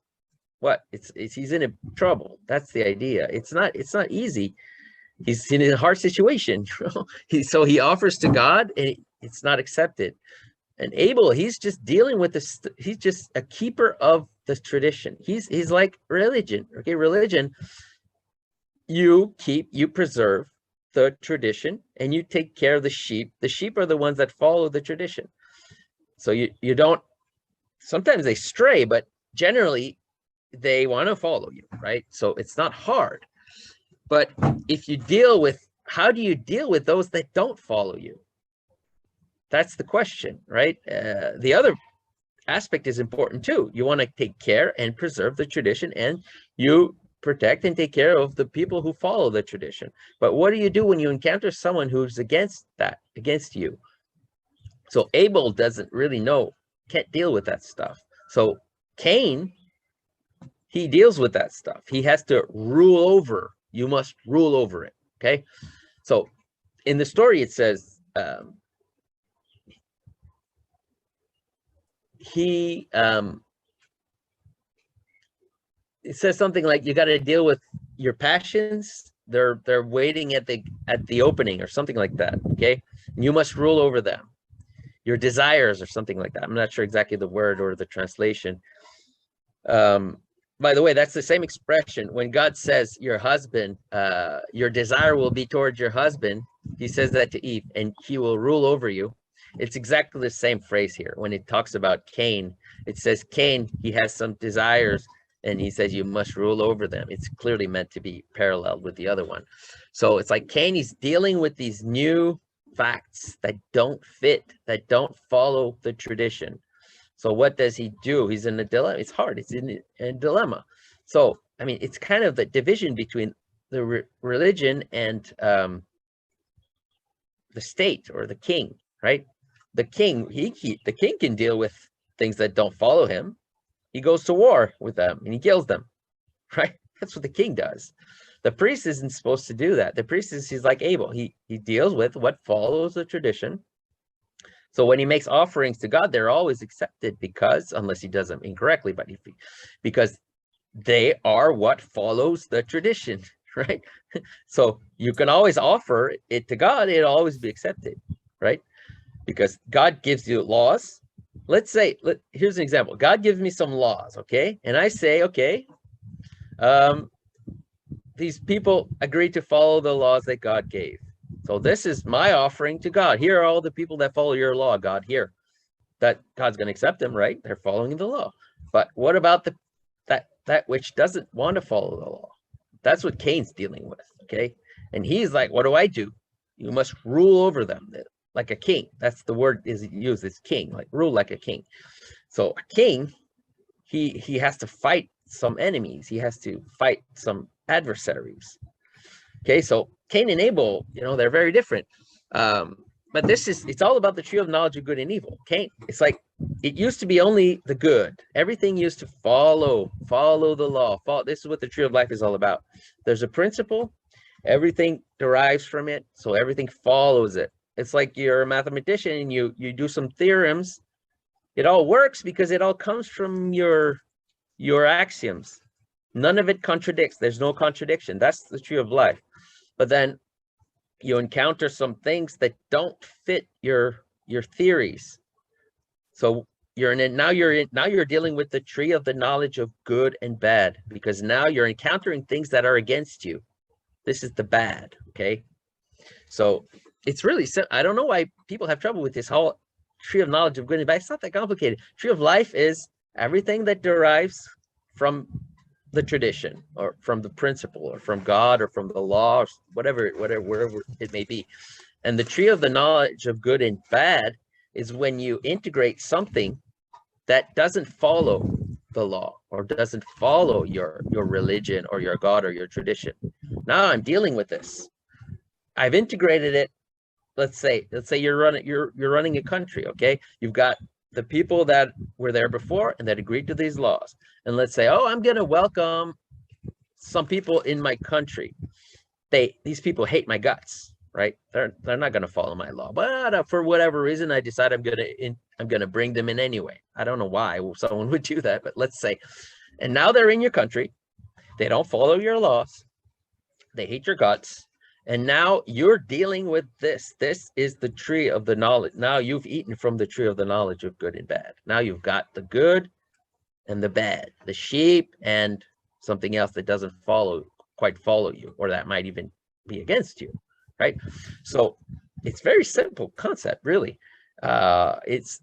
what? He's in trouble. That's the idea. It's not easy. He's in a hard situation. So he offers to God, and it's not accepted. And Abel, he's just dealing with this. He's just a keeper of the tradition. He's like religion. Okay, religion. You preserve the tradition, and you take care of the sheep. The sheep are the ones that follow the tradition. So you don't. Sometimes they stray, but generally they want to follow you, right? So it's not hard. But if you how do you deal with those that don't follow you? That's the question, right? The other aspect is important too. You want to take care and preserve the tradition, and you protect and take care of the people who follow the tradition. But what do you do when you encounter someone who's against you? So Abel doesn't really can't deal with that stuff. So Cain, he deals with that stuff. He has to rule over. You must rule over it. Okay. So in the story, it says, it says something like, you got to deal with your passions. They're waiting at the opening, or something like that. Okay. And you must rule over them. Your desires, or something like that. I'm not sure exactly the word or the translation. By the way, that's the same expression. When God says your husband, your desire will be towards your husband, he says that to Eve, and he will rule over you. It's exactly the same phrase here. When it talks about Cain, it says Cain, he has some desires, and he says you must rule over them. It's clearly meant to be paralleled with the other one. So it's like Cain, he's dealing with these new facts that don't fit, that don't follow the tradition. So what does he do? He's in a dilemma. It's hard. It's in a dilemma. So, I mean, it's kind of the division between the religion and the state, or the king, right? The king, the king can deal with things that don't follow him. He goes to war with them and he kills them, right? That's what the king does. The priest isn't supposed to do that. The priest he's like Abel. He deals with what follows the tradition. So when he makes offerings to God, they're always accepted, because, unless he does them incorrectly, but because they are what follows the tradition, right? So you can always offer it to God, it'll always be accepted, right? Because God gives you laws. Let's say, here's an example. God gives me some laws, okay? And I say, okay, these people agree to follow the laws that God gave. So this is my offering to God. Here are all the people that follow your law, God. Here, that God's going to accept them, right? They're following the law. But what about that which doesn't want to follow the law? That's what Cain's dealing with, okay? And he's like, what do I do? You must rule over them like a king. That's the word is used, as king, like rule like a king. So a king, he has to fight some enemies. He has to fight some adversaries. Okay, so Cain and Abel, they're very different. but it's all about the tree of knowledge of good and evil. Cain, it's like, it used to be only the good. Everything used to follow the law. This is what the tree of life is all about. There's a principle, everything derives from it, so everything follows it. It's like you're a mathematician and you do some theorems. It all works because it all comes from your axioms. None of it contradicts. There's no contradiction. That's the tree of life. But then you encounter some things that don't fit your theories. So now you're dealing with the tree of the knowledge of good and bad, because now you're encountering things that are against you. This is the bad, okay? So it's really, I don't know why people have trouble with this whole tree of knowledge of good and bad. It's not that complicated. Tree of life is everything that derives from the tradition, or from the principle, or from God, or from the law, or whatever it may be. And the tree of the knowledge of good and bad is when you integrate something that doesn't follow the law, or doesn't follow your religion, or your God, or your tradition. Now I'm dealing with this. I've integrated it. Let's say you're running a country, okay? You've got the people that were there before and that agreed to these laws. And let's say, oh, I'm going to welcome some people in my country. These people hate my guts, right? They're not going to follow my law, but for whatever reason, I decide I'm going to bring them in anyway. I don't know why someone would do that, but let's say, and now they're in your country. They don't follow your laws. They hate your guts. And now you're dealing with this. This is the tree of the knowledge. Now you've eaten from the tree of the knowledge of good and bad. Now you've got the good and the bad, the sheep and something else that doesn't quite follow you, or that might even be against you, right? So it's very simple concept, really. It's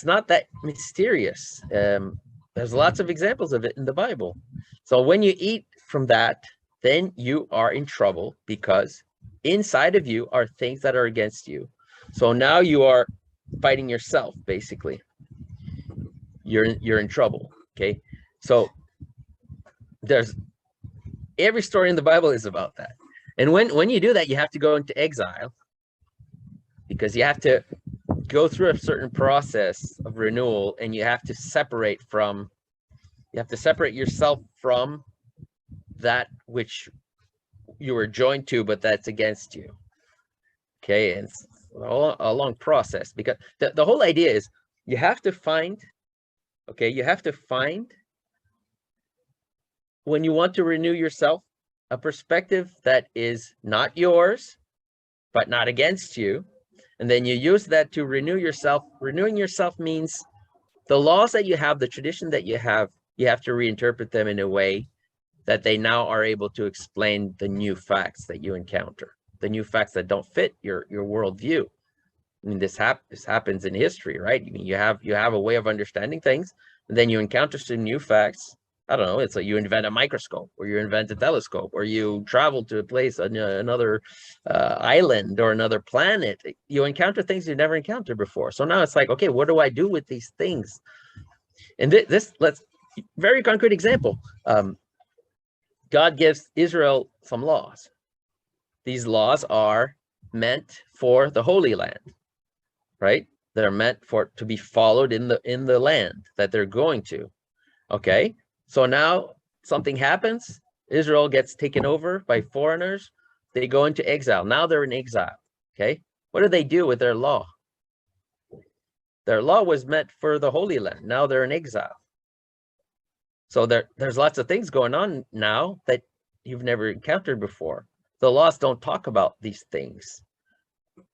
not that mysterious. There's lots of examples of it in the Bible. So when you eat from that, then you are in trouble, because inside of you are things that are against you. So now you are fighting yourself, basically. You're in trouble, okay? So there's every story in the Bible is about that. And when you do that, you have to go into exile, because you have to go through a certain process of renewal, and you have to separate yourself from that which you were joined to, but that's against you. Okay, and it's a long process, because the whole idea is you have to find, when you want to renew yourself, a perspective that is not yours, but not against you. And then you use that to renew yourself. Renewing yourself means the laws that you have, the tradition that you have to reinterpret them in a way that they now are able to explain the new facts that you encounter, the new facts that don't fit your worldview. I mean, this happens in history, right? I mean, you have a way of understanding things, and then you encounter some new facts. I don't know, it's like you invent a microscope, or you invent a telescope, or you travel to a place, another island, or another planet. You encounter things you never encountered before. So now it's like, okay, what do I do with these things? And let's very concrete example. God gives Israel some laws. These laws are meant for the Holy Land, right? They're meant to be followed in the land that they're going to. Okay, so now something happens. Israel gets taken over by foreigners. They go into exile. Now they're in exile. Okay, what do they do with their law? Their law was meant for the Holy Land. Now they're in exile. So there's lots of things going on now that you've never encountered before. The laws don't talk about these things,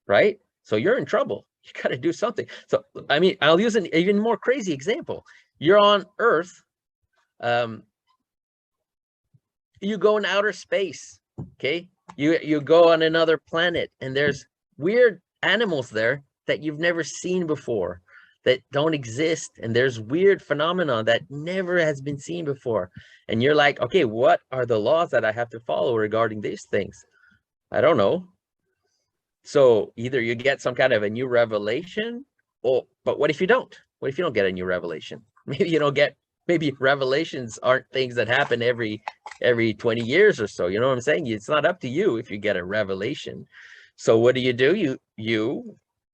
right? So you're in trouble. You got to do something. So, I mean, I'll use an even more crazy example. You're on Earth. You go in outer space, okay? You go on another planet, and there's weird animals there that you've never seen before, that don't exist, and there's weird phenomena that never has been seen before. And you're like, okay, what are the laws that I have to follow regarding these things? I don't know. So either you get some kind of a new revelation, but what if you don't? What if you don't get a new revelation? Maybe you don't get, maybe revelations aren't things that happen every 20 years or so. You know what I'm saying? It's not up to you if you get a revelation. So what do?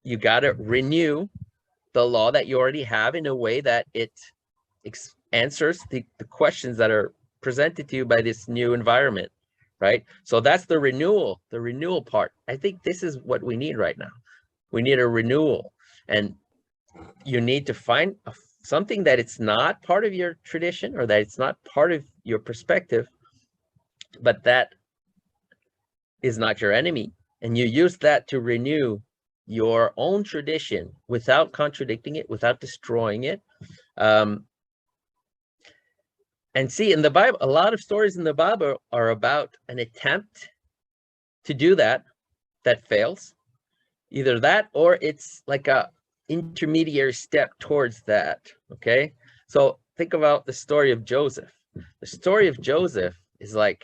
You got to renew the law that you already have in a way that it answers the questions that are presented to you by this new environment, right? So that's the renewal part. I think this is what we need right now. We need a renewal, and you need to find something that it's not part of your tradition or that it's not part of your perspective, but that is not your enemy. And you use that to renew your own tradition without contradicting it, without destroying it. And see, in the Bible, a lot of stories in the Bible are about an attempt to do that fails. Either that or it's like a intermediary step towards that, okay? So think about the story of Joseph. The story of Joseph is like,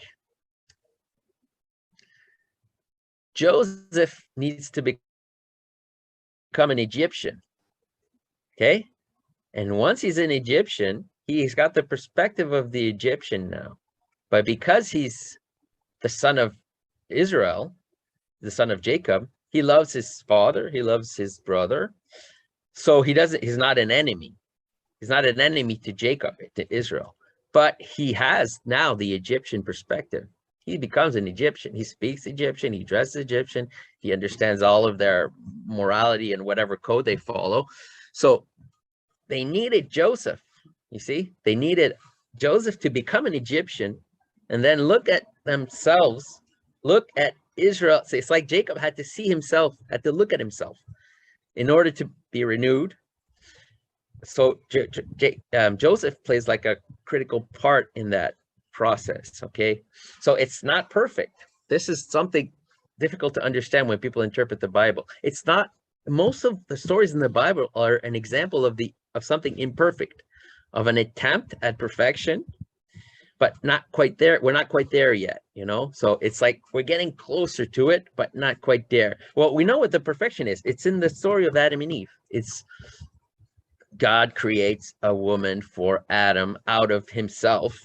Joseph needs to become an Egyptian, okay? And once he's an Egyptian, he's got the perspective of the Egyptian now. But because he's the son of Israel, the son of Jacob, he loves his father, he loves his brother. So he's not an enemy. He's not an enemy to Jacob, to Israel. But he has now the Egyptian perspective. He becomes an Egyptian. He speaks Egyptian, he dresses Egyptian, he understands all of their morality and whatever code they follow. So they needed Joseph. You see, they needed Joseph to become an Egyptian and then look at themselves, look at Israel. So it's like Jacob had to see himself, had to look at himself in order to be renewed. So Joseph plays like a critical part in that process, okay? So it's not perfect. This is something difficult to understand when people interpret the Bible. It's not, most of the stories in the Bible are an example of something imperfect, of an attempt at perfection, but not quite there. We're not quite there yet, you know? So it's like we're getting closer to it, but not quite there. Well, we know what the perfection is. It's in the story of Adam and Eve. It's God creates a woman for Adam out of himself,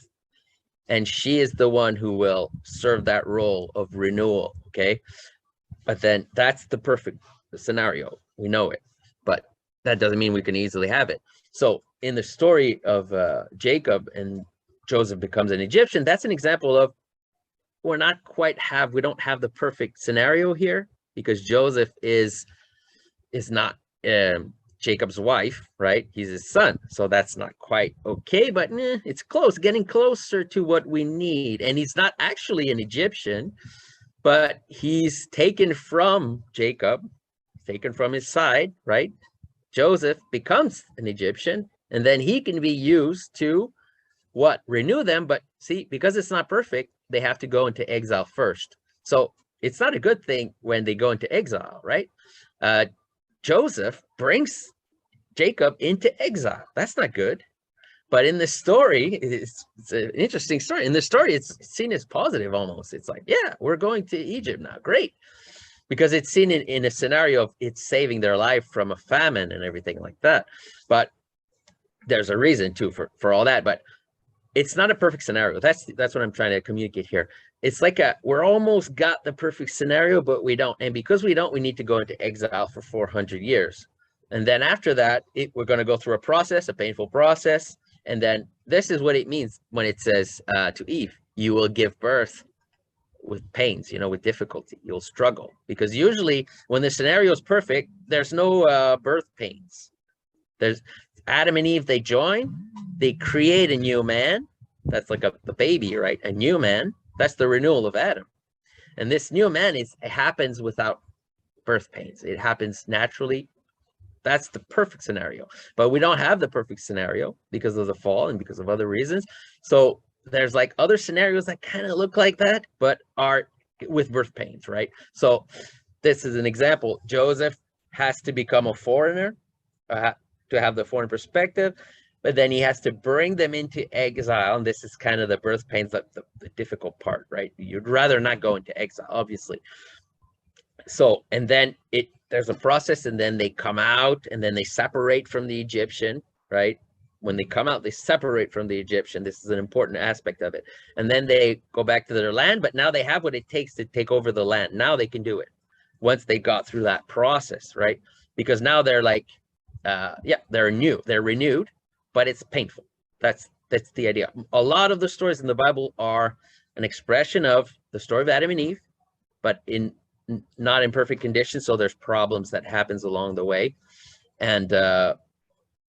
and she is the one who will serve that role of renewal, okay? But then that's the perfect scenario. We know it, but that doesn't mean we can easily have it. So in the story of Jacob and Joseph becomes an Egyptian, that's an example of we don't have the perfect scenario here, because Joseph is not Jacob's wife, right? He's his son. So that's not quite okay, but it's close, getting closer to what we need. And he's not actually an Egyptian, but he's taken from Jacob, taken from his side, right? Joseph becomes an Egyptian, and then he can be used to renew them. But see, because it's not perfect, they have to go into exile first. So it's not a good thing when they go into exile, right? Joseph brings Jacob into exile. That's not good. But in the story, it's an interesting story. In the story, it's seen as positive almost. It's like, yeah, we're going to Egypt now. Great. Because it's seen in a scenario of it's saving their life from a famine and everything like that. But there's a reason too for all that. But it's not a perfect scenario. That's what I'm trying to communicate here. It's like we're almost got the perfect scenario, but we don't. And because we don't, we need to go into exile for 400 years. And then after that, we're going to go through a painful process. And then this is what it means when it says to Eve, you will give birth with pains, with difficulty. You'll struggle. Because usually when the scenario is perfect, there's no birth pains. There's Adam and Eve, they join, they create a new man. That's like a baby, right? A new man. That's the renewal of Adam. And this new man, it happens without birth pains. It happens naturally. That's the perfect scenario. But we don't have the perfect scenario because of the fall and because of other reasons. So there's like other scenarios that kind of look like that, but are with birth pains, right? So this is an example. Joseph has to become a foreigner to have the foreign perspective, but then he has to bring them into exile. And this is kind of the birth pains, the difficult part, right? You'd rather not go into exile, obviously. So, and then there's a process, and then they come out, and then they separate from the Egyptian, right? When they come out, they separate from the Egyptian. This is an important aspect of it. And then they go back to their land, but now they have what it takes to take over the land. Now they can do it. once they got through that process, right? Because now they're like, they're renewed, but it's painful. That's the idea. A lot of the stories in the Bible are an expression of the story of Adam and Eve, but not in perfect condition. So there's problems that happens along the way. And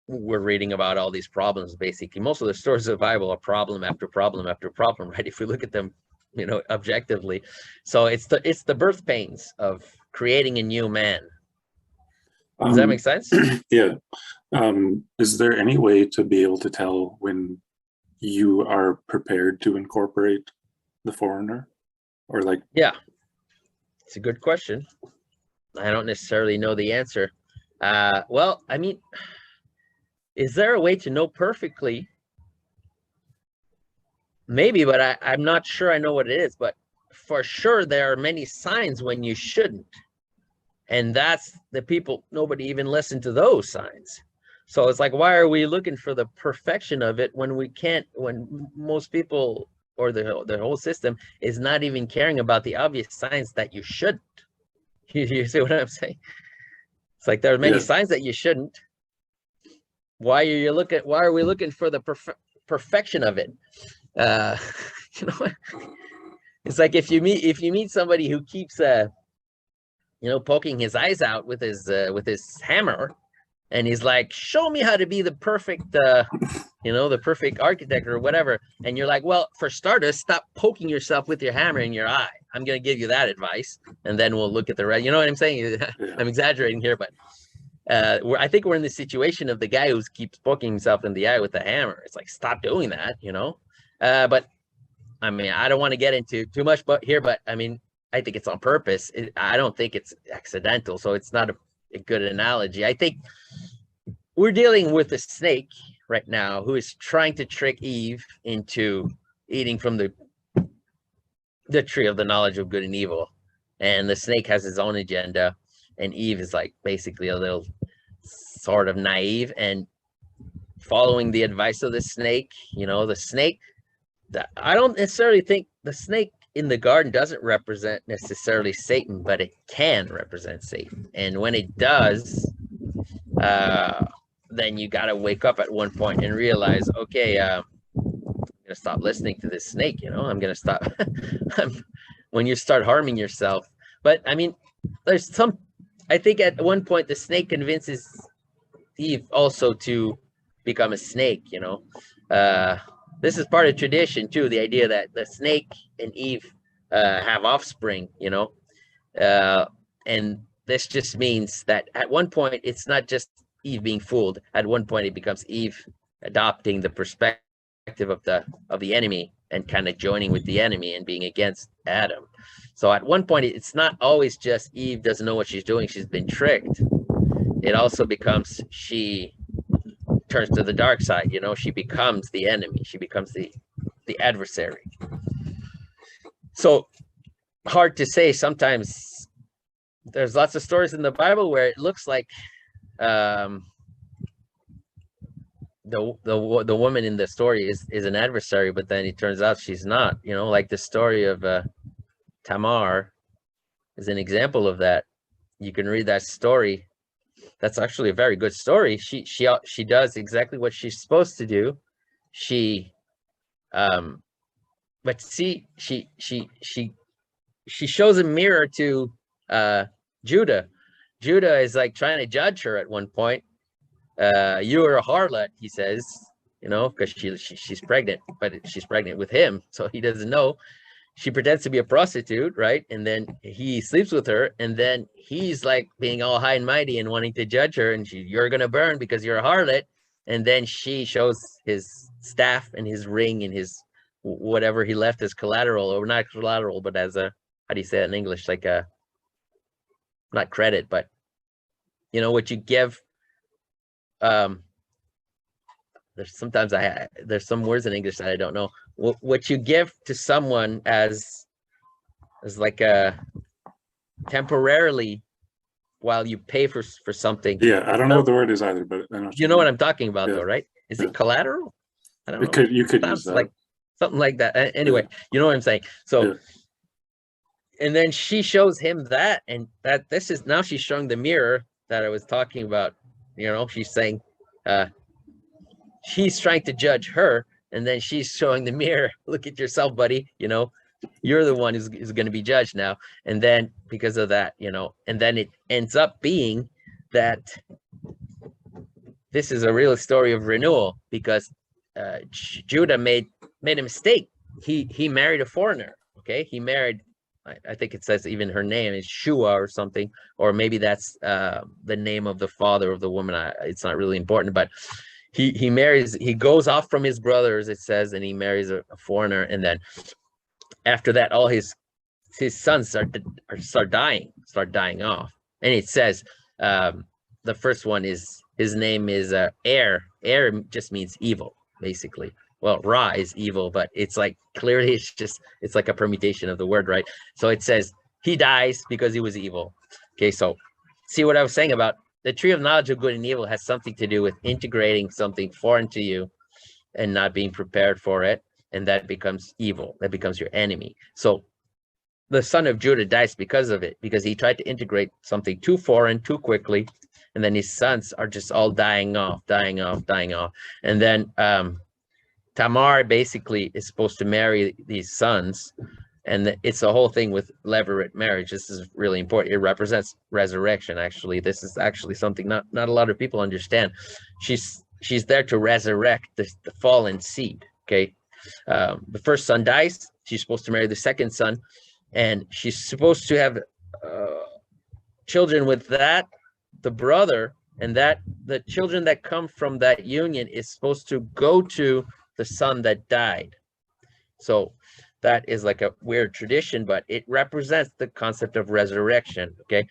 we're reading about all these problems. Basically, most of the stories of the Bible are problem after problem after problem, right? If we look at them, objectively. So it's the birth pains of creating a new man. Does that make sense? Yeah. Is there any way to be able to tell when you are prepared to incorporate the foreigner, or like? Yeah, it's a good question. I don't necessarily know the answer. Well, I mean, is there a way to know perfectly? Maybe, but I'm not sure I know what it is. But for sure, there are many signs when you shouldn't. And that's the people, nobody even listened to those signs. So it's like, why are we looking for the perfection of it when we can't, when most people or the whole system is not even caring about the obvious signs that you shouldn't? You see what I'm saying? It's like there are many signs that you shouldn't. Why are we looking for the perfection of it? It's like if you meet somebody who keeps poking his eyes out with his hammer, and he's like, show me how to be the perfect the perfect architect or whatever, and you're like, well, for starters, stop poking yourself with your hammer in your eye. I'm going to give you that advice, and then we'll look at the rest. You know what I'm saying? I'm exaggerating here, but I think we're in the situation of the guy who keeps poking himself in the eye with the hammer. It's like, stop doing that, but I mean, I don't want to get into too much but I mean, I think it's on purpose. I don't think it's accidental, so it's not a good analogy. I think we're dealing with a snake right now who is trying to trick Eve into eating from the tree of the knowledge of good and evil, and the snake has his own agenda, and Eve is like basically a little sort of naive and following the advice of the snake. The snake, I don't necessarily think the snake in the garden doesn't represent necessarily Satan, but it can represent Satan. And when it does, then you got to wake up at one point and realize, okay, I'm going to stop listening to this snake. I'm going to stop. When you start harming yourself. But I mean, I think at one point the snake convinces Eve also to become a snake. This is part of tradition too, the idea that the snake and Eve have offspring, and this just means that at one point it's not just Eve being fooled. At one point it becomes Eve adopting the perspective of the enemy and kind of joining with the enemy and being against Adam. So at one point it's not always just Eve doesn't know what she's doing, she's been tricked. It also becomes she turns to the dark side, she becomes the enemy, she becomes the adversary. So hard to say. Sometimes there's lots of stories in the Bible where it looks like the woman in the story is an adversary, but then it turns out she's not. Like the story of Tamar is an example of that. You can read that story. That's actually a very good story. She does exactly what she's supposed to do. But see, she shows a mirror to Judah. Judah is like trying to judge her at one point. You're a harlot, he says, because she's pregnant, but she's pregnant with him, so he doesn't know. She pretends to be a prostitute, right? And then he sleeps with her, and then he's like being all high and mighty and wanting to judge her, and you're gonna burn because you're a harlot. And then she shows his staff and his ring and his whatever he left as collateral, or not collateral, but as a, how do you say it in English? Like a, not credit, but what you give. There's some words in English that I don't know. What you give to someone as like a temporarily while you pay for something. Yeah, I don't know what the word is either, but I know you know what I'm talking about, though, right? Is it collateral? I don't know. You could use that. Like something like that. Anyway, you know what I'm saying. So and then she shows him that, and that this is now she's showing the mirror that I was talking about. You know, she's saying, he's trying to judge her, and then she's showing the mirror, look at yourself, buddy. You know, you're the one who's going to be judged now. And then because of that, you know, and then it ends up being that this is a real story of renewal, because Judah made a mistake. He married a foreigner. Okay, he married, I think it says even her name is Shua or something, or maybe that's the name of the father of the woman. It's not really important, but he goes off from his brothers, it says, and he marries a foreigner. And then after that, all his sons start dying off. And it says the first one is, his name is Er. Er just means evil, basically. Well, Ra is evil, but it's like clearly it's like a permutation of the word, right? So it says he dies because he was evil. Okay, so see what I was saying about the tree of knowledge of good and evil has something to do with integrating something foreign to you and not being prepared for it, and that becomes evil. That becomes your enemy. So the son of Judah dies because of it, because he tried to integrate something too foreign too quickly, and then his sons are just all dying off. And then Tamar basically is supposed to marry these sons, and it's a whole thing with levirate marriage. This is really important. It represents resurrection. Actually, this is actually something not a lot of people understand. She's there to resurrect the fallen seed. Okay, the first son dies. She's supposed to marry the second son, and she's supposed to have children with the brother, and that the children that come from that union is supposed to go to the son that died. So that is like a weird tradition, but it represents the concept of resurrection. Okay,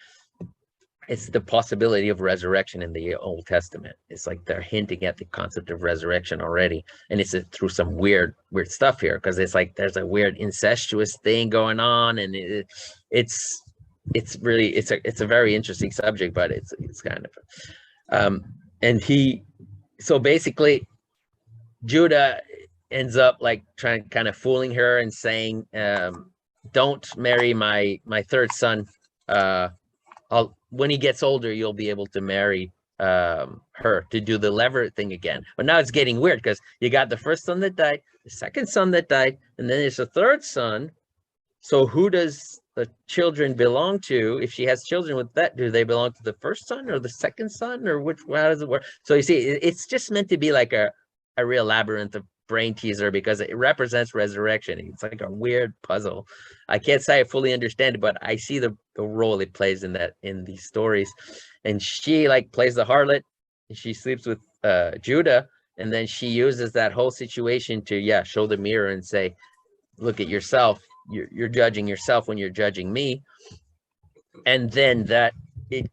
it's the possibility of resurrection in the Old Testament. It's like they're hinting at the concept of resurrection already, and it's through some weird stuff here, because it's like there's a weird incestuous thing going on, and it's really it's a very interesting subject, but it's kind of and so basically Judah ends up like trying, kind of fooling her and saying, don't marry my third son. When he gets older, you'll be able to marry her, to do the lever thing again. But now it's getting weird, because you got the first son that died, the second son that died, and then there's a third son. So who does the children belong to? If she has children with that, do they belong to the first son or the second son, or how does it work? So you see, it's just meant to be like a real labyrinth of brain teaser, because it represents resurrection. It's like a weird puzzle. I can't say I fully understand it, but I see the role it plays in these stories. And she like plays the harlot, and she sleeps with Judah, and then she uses that whole situation to show the mirror and say, look at yourself. You're judging yourself when you're judging me. And then that it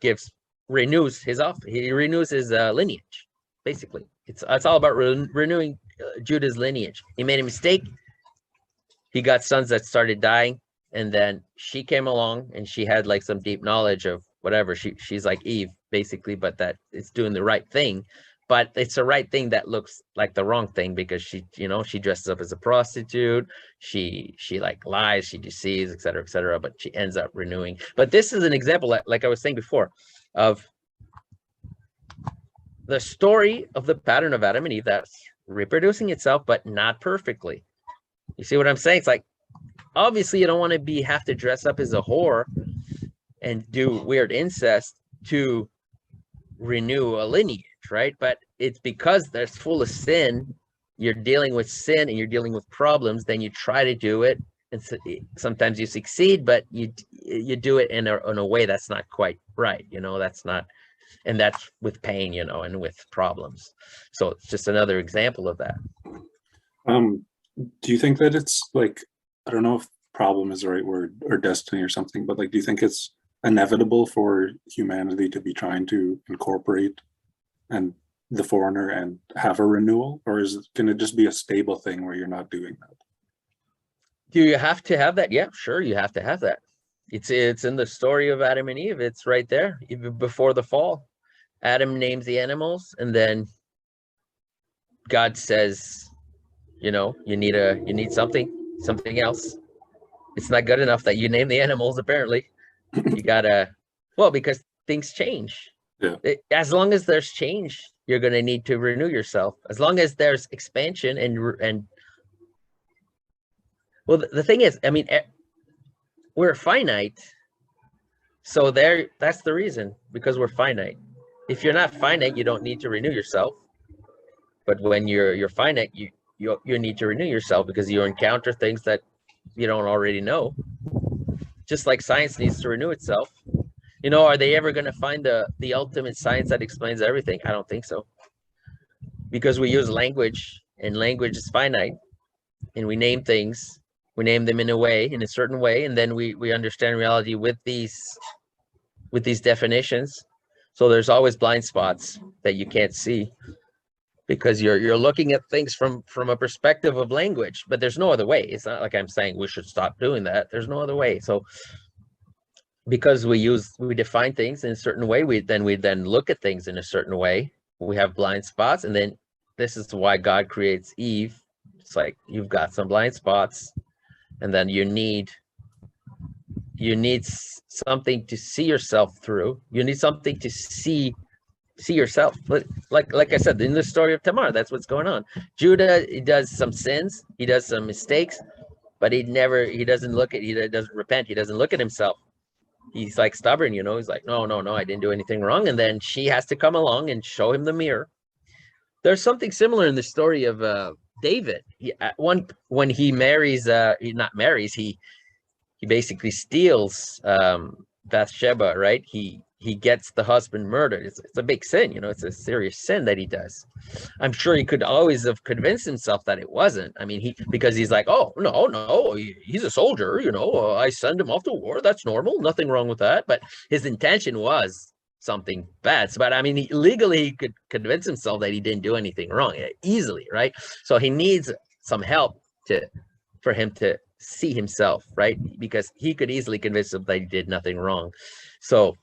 renews his lineage, basically. It's all about renewing Judah's lineage. He made a mistake. He got sons that started dying, and then she came along, and she had like some deep knowledge of whatever. She's like Eve, basically, but that it's doing the right thing. But it's the right thing that looks like the wrong thing, because she dresses up as a prostitute. She like lies, she deceives, etc., but she ends up renewing. But this is an example, like I was saying before, of the story of the pattern of Adam and Eve that's reproducing itself, but not perfectly. You see what I'm saying? It's like, obviously you don't want to have to dress up as a whore and do weird incest to renew a lineage, right? But it's because there's full of sin, you're dealing with sin and you're dealing with problems, then you try to do it, and sometimes you succeed, but you do it in a way that's not quite right. That's not, and that's with pain, and with problems. So it's just another example of that. Do you think that it's like, I don't know if problem is the right word, or destiny or something, but like, do you think it's inevitable for humanity to be trying to incorporate and the foreigner and have a renewal, or can it just be a stable thing where you're not doing that? Do you have to have that? Yeah, sure, you have to have that. It's in the story of Adam and Eve. It's right there, even before the fall. Adam names the animals, and then God says, you need something else. It's not good enough that you name the animals, apparently. You gotta, well, because things change. Yeah. As long as there's change, you're going to need to renew yourself. As long as there's expansion and well, the thing is, I mean, we're finite. So that's the reason, because we're finite. If you're not finite, you don't need to renew yourself. But when you're finite, you need to renew yourself because you encounter things that you don't already know. Just like science needs to renew itself. You know, are they ever going to find the ultimate science that explains everything? I don't think so. Because we use language, and language is finite, and we name things. We name them in a certain way, and then we understand reality with these definitions. So there's always blind spots that you can't see because you're looking at things from a perspective of language, but there's no other way. It's not like I'm saying we should stop doing that. There's no other way. So because we define things in a certain way, we then look at things in a certain way. We have blind spots, and then this is why God creates Eve. It's like you've got some blind spots, and then you need something to see yourself through. You need something to see yourself. Like I said, in the story of Tamar, that's what's going on. Judah, he does some sins, he does some mistakes, but he doesn't repent, he doesn't look at himself. He's like stubborn, you know. He's like, no, I didn't do anything wrong. And then she has to come along and show him the mirror. There's something similar in the story of David. When he marries, he basically steals Bathsheba, right? He gets the husband murdered. It's a big sin, you know. It's a serious sin that he does. I'm sure he could always have convinced himself that it wasn't. I mean, because he's like, oh no, he's a soldier, you know. I send him off to war. That's normal. Nothing wrong with that. But his intention was something bad. But I mean, legally, he could convince himself that he didn't do anything wrong easily, right? So he needs some help for him to see himself, right? Because he could easily convince him that he did nothing wrong. So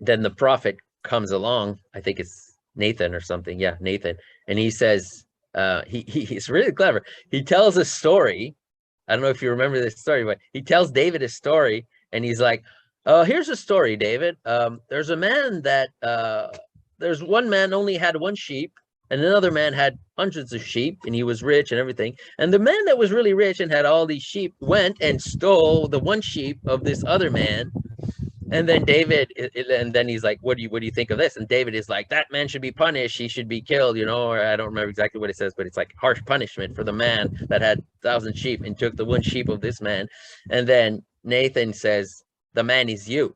then the prophet comes along. I think it's Nathan or something. Yeah, Nathan. And he says, he's really clever. He tells a story. I don't know if you remember this story, but he tells David a story, and he's like, here's a story, David. There's one man only had one sheep, and another man had hundreds of sheep, and he was rich and everything. And the man that was really rich and had all these sheep went and stole the one sheep of this other man. And then he's like, what do you think of this? And David is like, that man should be punished. He should be killed, you know, or I don't remember exactly what it says, but it's like harsh punishment for the man that had 1,000 sheep and took the one sheep of this man. And then Nathan says, the man is you,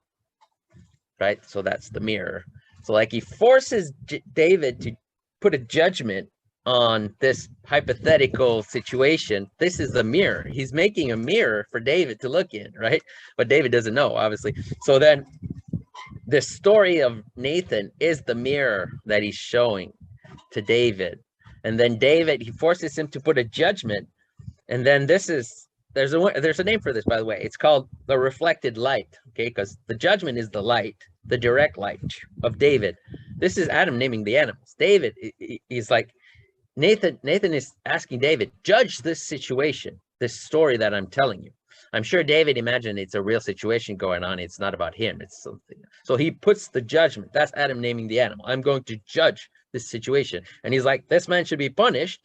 right? So that's the mirror. So like he forces David to put a judgment on this hypothetical situation. This is the mirror. He's making a mirror for David to look in, right? But David doesn't know, obviously. So then the story of Nathan is the mirror that he's showing to David. And then he forces him to put a judgment. And then there's a name for this, by the way. It's called the reflected light, okay? Because the judgment is the light, the direct light of David. This is Adam naming the animals. David, he's like, Nathan is asking David, judge this situation, this story that I'm telling you. I'm sure David imagined it's a real situation going on. It's not about him. It's something. So he puts the judgment. That's Adam naming the animal. I'm going to judge this situation. And he's like, this man should be punished.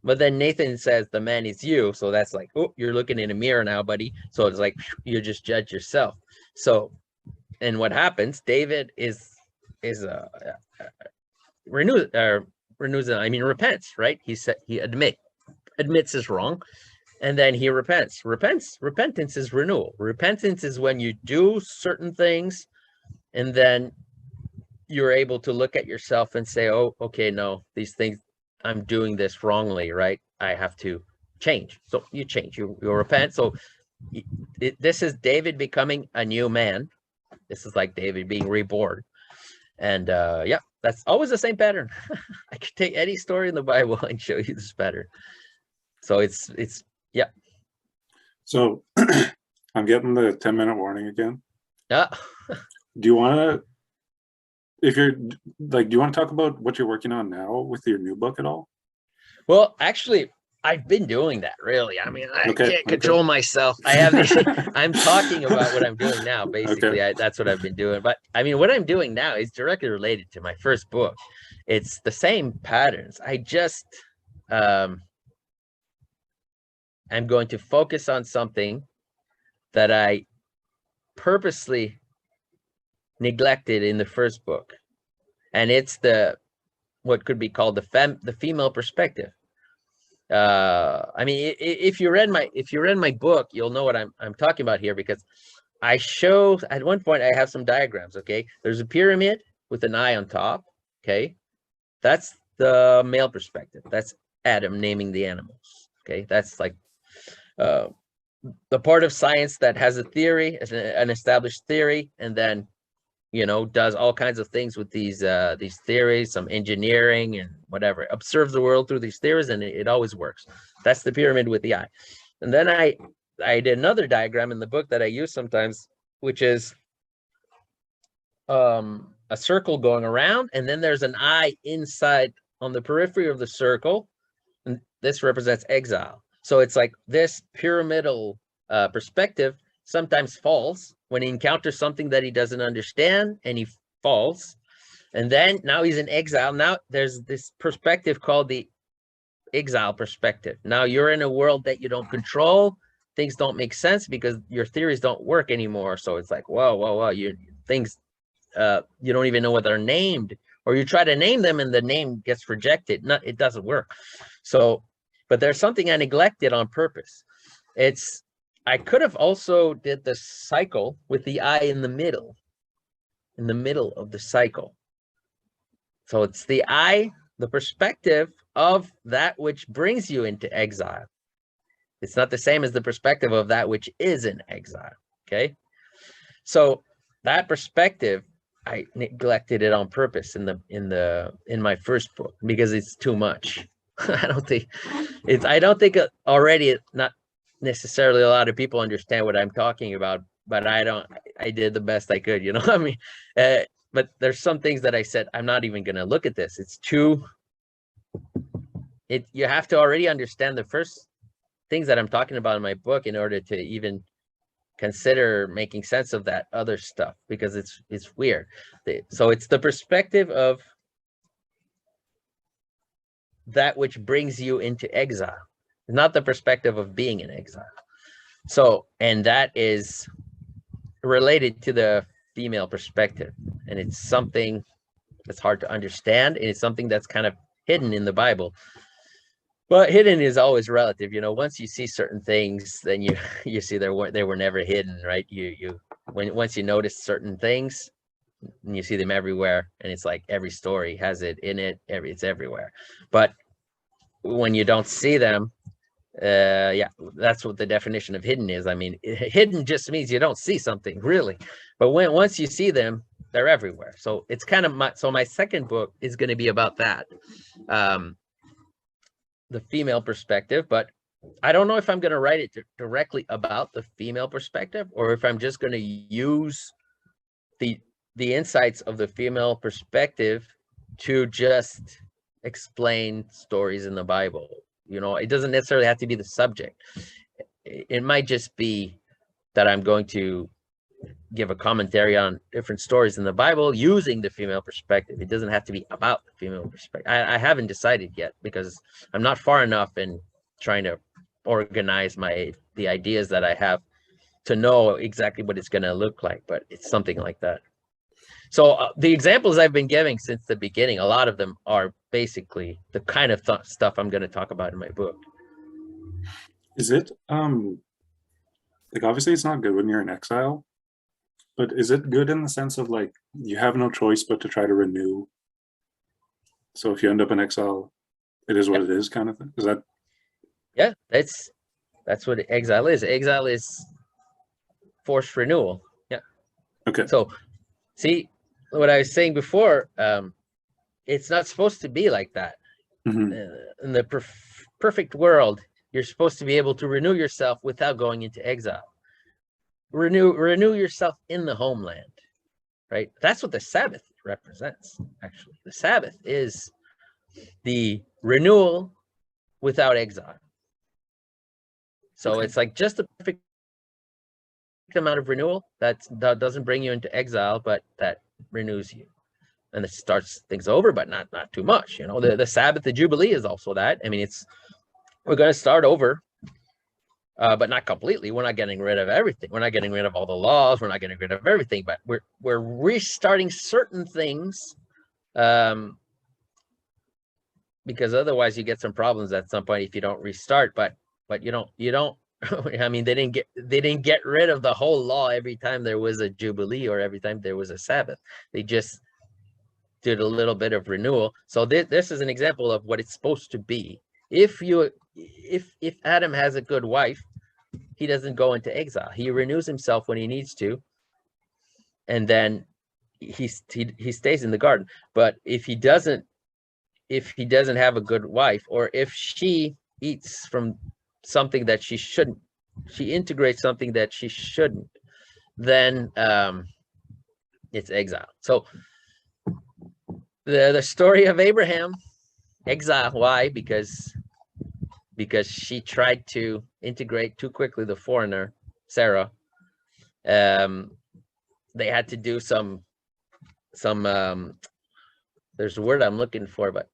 But then Nathan says, the man is you. So that's like, oh, you're looking in a mirror now, buddy. So it's like, you just judge yourself. So, and what happens, David repents, right? He admits his wrong, and then he repents. Repentance is renewal. Repentance is when you do certain things, and then you're able to look at yourself and say, oh, okay, no, these things, I'm doing this wrongly, right? I have to change. So you change, you repent. So this is David becoming a new man. This is like David being reborn. And yeah, that's always the same pattern. I could take any story in the Bible and show you this pattern. So it's yeah. So I'm getting the 10-minute warning again. Yeah. Do you want to, do you want to talk about what you're working on now with your new book at all? Well, actually, I've been doing that, really. I mean, I Okay, can't control myself. I have these, I'm talking about what I'm doing now, basically. Okay. That's what I've been doing. But I mean, what I'm doing now is directly related to my first book. It's the same patterns. I just, I'm going to focus on something that I purposely neglected in the first book. And it's what could be called the female perspective. I mean, if you read my book, you'll know what I'm talking about here, because I show at one point I have some diagrams. Okay, there's a pyramid with an eye on top. Okay, that's the male perspective. That's Adam naming the animals. Okay, that's like the part of science that has a theory, an established theory, and then does all kinds of things with these theories, some engineering and whatever, observes the world through these theories, and it always works. That's the pyramid with the eye. And then I did another diagram in the book that I use sometimes, which is a circle going around, and then there's an eye inside on the periphery of the circle, and this represents exile. So it's like this pyramidal perspective sometimes falls when he encounters something that he doesn't understand, and he falls. And then now he's in exile. Now there's this perspective called the exile perspective. Now you're in a world that you don't control. Things don't make sense because your theories don't work anymore. So it's like, whoa, you don't even know what they're named, or you try to name them and the name gets rejected. It doesn't work. So, but there's something I neglected on purpose. I could have also did the cycle with the eye in the middle of the cycle. So it's the eye, the perspective of that which brings you into exile. It's not the same as the perspective of that which is in exile. Okay. So that perspective, I neglected it on purpose in my first book because it's too much. I don't think already not necessarily a lot of people understand what I'm talking about, but I did the best I could, I mean, but there's some things that I said, I'm not even going to look at this. You have to already understand the first things that I'm talking about in my book in order to even consider making sense of that other stuff, because it's weird. So it's the perspective of that which brings you into exile, not the perspective of being in exile. So, and that is related to the female perspective, and it's something that's hard to understand, and it's something that's kind of hidden in the Bible. But hidden is always relative, once you see certain things, then you see they were never hidden, right? Once you notice certain things and you see them everywhere, and it's like every story has it in it, it's everywhere. But when you don't see them, that's what the definition of hidden is. I mean, hidden just means you don't see something, really, but once you see them, they're everywhere. So it's kind of my second book is going to be about that, the female perspective. But I don't know if I'm going to write it directly about the female perspective, or if I'm just going to use the insights of the female perspective to just explain stories in the Bible. It doesn't necessarily have to be the subject. It might just be that I'm going to give a commentary on different stories in the Bible using the female perspective. It doesn't have to be about the female perspective. I haven't decided yet, because I'm not far enough in trying to organize the ideas that I have to know exactly what it's going to look like, but it's something like that. So the examples I've been giving since the beginning, a lot of them are basically the kind of stuff I'm going to talk about in my book. Is it like, obviously it's not good when you're in exile, but is it good in the sense of like you have no choice but to try to renew? So if you end up in exile, it is what it is, kind of thing. Is that? Yeah, that's what exile is. Exile is forced renewal. Yeah. Okay. So see what I was saying before, it's not supposed to be like that. Mm-hmm. In the perfect world, you're supposed to be able to renew yourself without going into exile. Renew yourself in the homeland, right? That's what the Sabbath represents, actually. The Sabbath is the renewal without exile. So Okay. it's like just the perfect amount of renewal that doesn't bring you into exile, but that renews you. And it starts things over, but not too much. You know, the Sabbath, the Jubilee is also that. I mean, we're going to start over, but not completely. We're not getting rid of everything. We're not getting rid of all the laws. We're not getting rid of everything, but we're restarting certain things, because otherwise you get some problems at some point if you don't restart. But you don't. I mean, they didn't get rid of the whole law every time there was a Jubilee or every time there was a Sabbath. They just did a little bit of renewal. So this is an example of what it's supposed to be. If Adam has a good wife, he doesn't go into exile. He renews himself when he needs to, and then he stays in the garden. But if he doesn't have a good wife, or if she eats from something that she shouldn't, she integrates something that she shouldn't, then it's exile. So the story of Abraham, exile. Why? Because she tried to integrate too quickly the foreigner, Sarah. They had to do some there's a word I'm looking for, but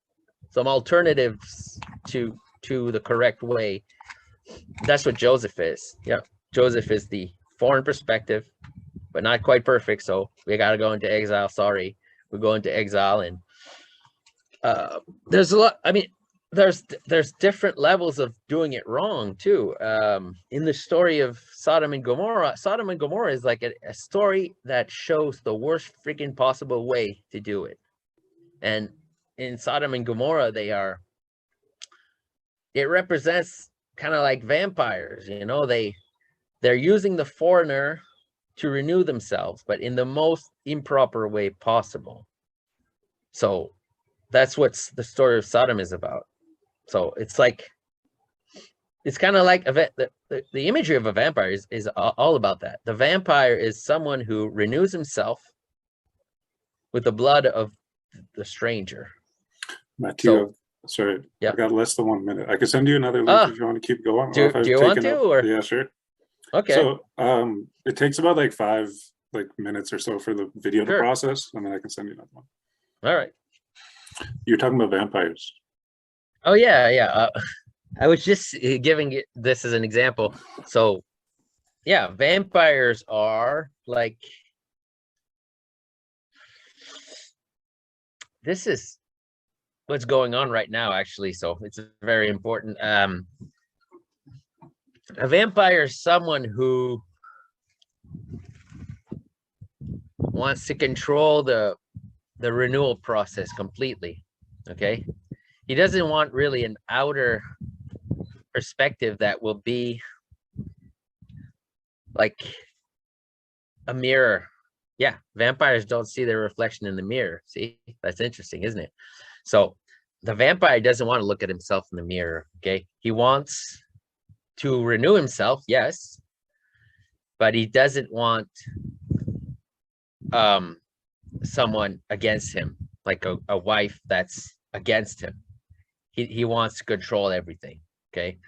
some alternatives to the correct way. That's what Joseph is. Yeah, Joseph is the foreign perspective, but not quite perfect. So we got to go into exile. Sorry, we're going to exile, and there's a lot. I mean, there's different levels of doing it wrong too. In the story of Sodom and Gomorrah is like a story that shows the worst freaking possible way to do it. And in Sodom and Gomorrah, it represents kind of like vampires, you know. They're using the foreigner to renew themselves, but in the most improper way possible. So that's what the story of Sodom is about. So it's like, it's kind of like the imagery of a vampire is all about that. The vampire is someone who renews himself with the blood of the stranger. Matthieu, sorry, yeah. I got less than 1 minute. I can send you another link if you want to keep going. Do you want to? Or? Yeah, sure. Okay. So it takes about like 5 minutes or so for the video to process, and then I can send you another one. All right. You're talking about vampires. Oh yeah. I was just giving this as an example. So yeah, vampires are like, this is what's going on right now, actually. So it's very important. A vampire is someone who wants to control the renewal process completely. Okay, he doesn't want really an outer perspective that will be like a mirror. Yeah, vampires don't see their reflection in the mirror. See, that's interesting, isn't it? So the vampire doesn't want to look at himself in the mirror. Okay, he wants to renew himself, yes, but he doesn't want someone against him, like a wife that's against him. He wants to control everything. Okay,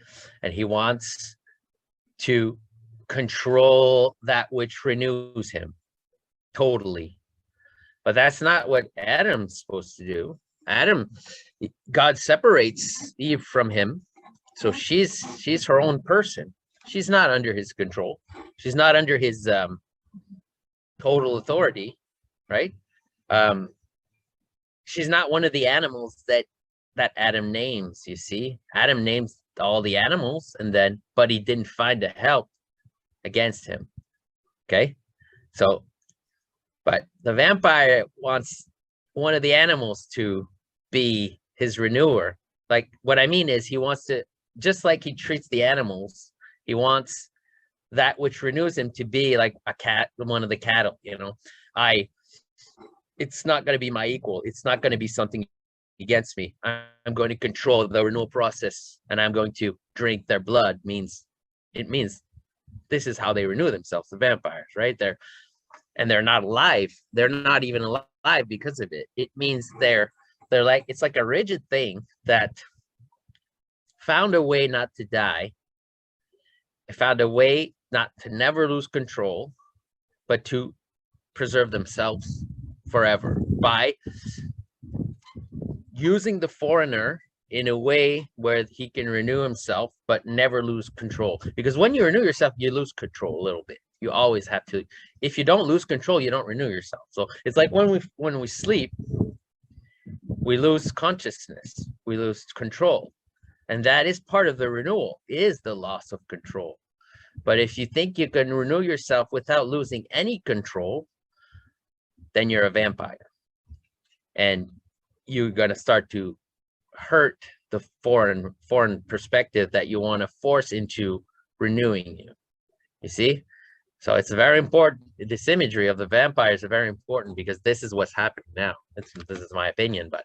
and he wants to control that which renews him totally. But that's not what Adam's supposed to do. God separates Eve from him, so she's her own person. She's not under his control. She's not under his total authority, right? She's not one of the animals that Adam names. You see, Adam names all the animals, but he didn't find a help against him. Okay, so, but the vampire wants one of the animals to be his renewer. Like, what I mean is, he wants to, just like he treats the animals, he wants that which renews him to be like a cat, one of the cattle, you know. It's not going to be my equal. It's not going to be something against me. I'm going to control the renewal process, and I'm going to drink their blood. It means this is how they renew themselves, the vampires, right? They're not alive. They're not even alive because of it. It means they're like, it's like a rigid thing that found a way not to die, found a way not to never lose control, but to preserve themselves forever by using the foreigner in a way where he can renew himself, but never lose control. Because when you renew yourself, you lose control a little bit. You always have to. If you don't lose control, you don't renew yourself. So it's like when we sleep, we lose consciousness, we lose control. And that is part of the renewal, is the loss of control. But if you think you can renew yourself without losing any control, then you're a vampire. And you're going to start to hurt the foreign perspective that you want to force into renewing you. You see? So it's very important. This imagery of the vampires are very important, because this is what's happening now. This is my opinion, but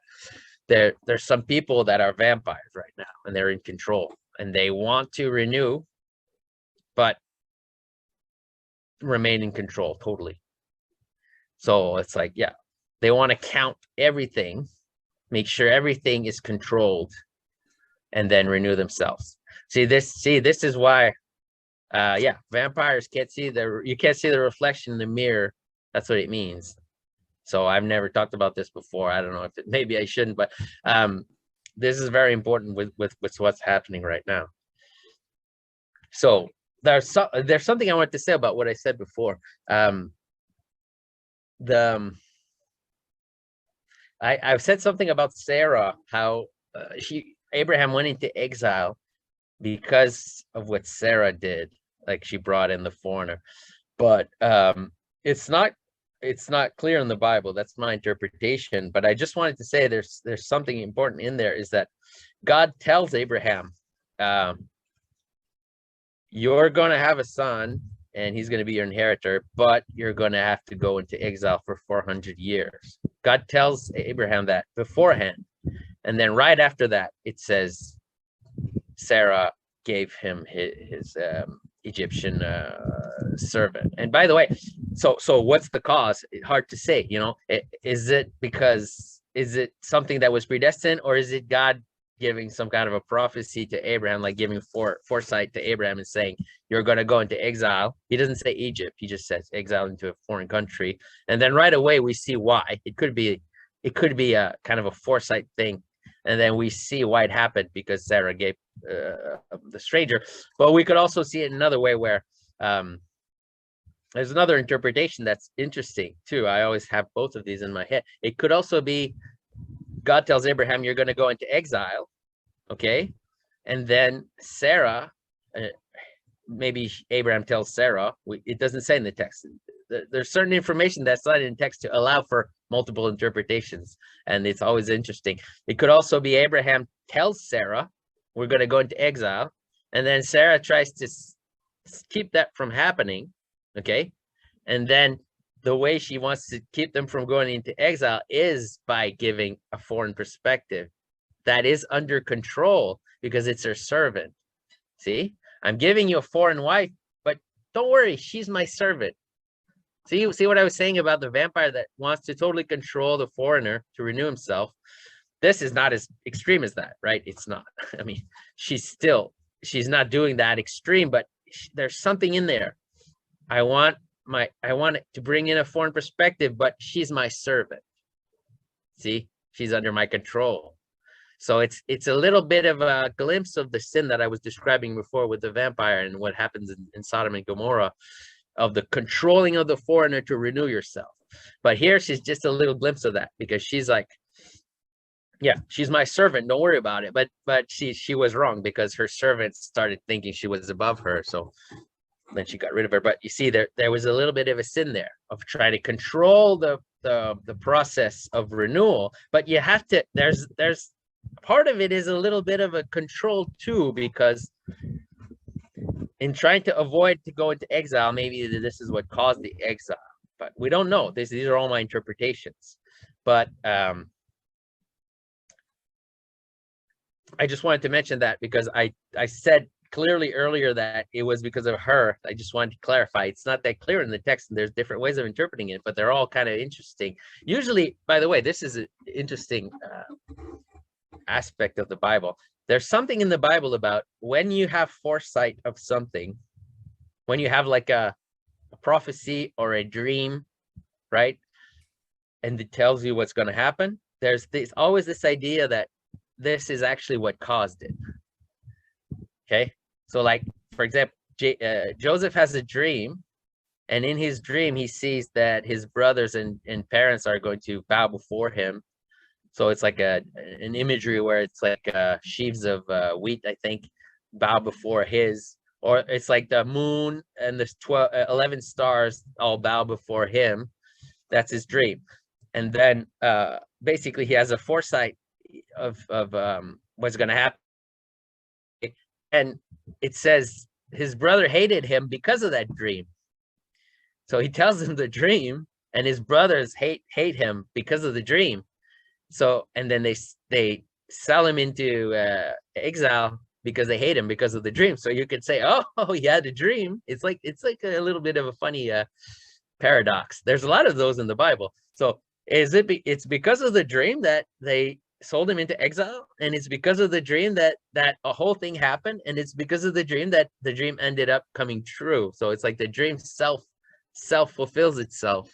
there's some people that are vampires right now, and they're in control, and they want to renew, but remain in control totally. So it's like, yeah, they want to count everything, make sure everything is controlled, and then renew themselves. See, this is why yeah, vampires can't see you can't see the reflection in the mirror. That's what it means. So I've never talked about this before. I don't know if maybe I shouldn't, but this is very important with what's happening right now. So there's something I want to say about what I said before. I've said something about Sarah, how Abraham went into exile because of what Sarah did, like she brought in the foreigner. But it's not clear in the Bible. That's my interpretation. But I just wanted to say there's something important in there, is that God tells Abraham, you're going to have a son, and he's going to be your inheritor, but you're going to have to go into exile for 400 years. God tells Abraham that beforehand. And then right after that, it says Sarah gave him his Egyptian servant. And by the way, so what's the cause? Hard to say, you know. Is it something that was predestined, or is it God giving some kind of a prophecy to Abraham, like giving foresight to Abraham and saying, you're going to go into exile? He doesn't say Egypt. He just says exile into a foreign country. And then right away we see why. It could be a kind of a foresight thing. And then we see why it happened, because Sarah gave the stranger. But we could also see it another way, where there's another interpretation that's interesting too. I always have both of these in my head. It could also be God tells Abraham, you're going to go into exile, okay? And then Sarah, maybe Abraham tells Sarah, it doesn't say in the text. There's certain information that's not in text to allow for multiple interpretations, and it's always interesting. It could also be Abraham tells Sarah, we're going to go into exile, and then Sarah tries to keep that from happening, okay? And then the way she wants to keep them from going into exile is by giving a foreign perspective that is under control, because it's her servant. See, I'm giving you a foreign wife, but don't worry, she's my servant. See what I was saying about the vampire that wants to totally control the foreigner to renew himself? This is not as extreme as that, right? It's not. I mean, she's not doing that extreme, but there's something in there. I want it to bring in a foreign perspective, but she's my servant. See, she's under my control. So it's a little bit of a glimpse of the sin that I was describing before with the vampire and what happens in Sodom and Gomorrah, of the controlling of the foreigner to renew yourself. But here she's just a little glimpse of that, because she's like, yeah, she's my servant, don't worry about it. But she was wrong, because her servants started thinking she was above her. So then she got rid of her. But you see, there was a little bit of a sin there of trying to control the process of renewal. But you have to, there's part of it is a little bit of a control too, because in trying to avoid to go into exile, maybe this is what caused the exile, but we don't know. These are all my interpretations. But I just wanted to mention that, because I said clearly earlier that it was because of her. I just wanted to clarify. It's not that clear in the text, and there's different ways of interpreting it, but they're all kind of interesting. Usually, by the way, this is an interesting aspect of the Bible. There's something in the Bible about when you have foresight of something, when you have like a prophecy or a dream, right? And it tells you what's going to happen. There's always this idea that this is actually what caused it. Okay. So like, for example, Joseph has a dream, and in his dream, he sees that his brothers and parents are going to bow before him. So it's like an imagery where it's like sheaves of wheat, I think, bow before his, or it's like the moon and the 11 stars all bow before him. That's his dream. And then basically he has a foresight of what's going to happen. And it says his brother hated him because of that dream. So he tells him the dream, and his brothers hate him because of the dream. So, and then they sell him into exile because they hate him because of the dream. So you could say, oh, he had a dream. It's like a little bit of a funny paradox. There's a lot of those in the Bible. So it's because of the dream that they sold him into exile, and it's because of the dream that a whole thing happened, and it's because of the dream that the dream ended up coming true. So it's like the dream self fulfills itself.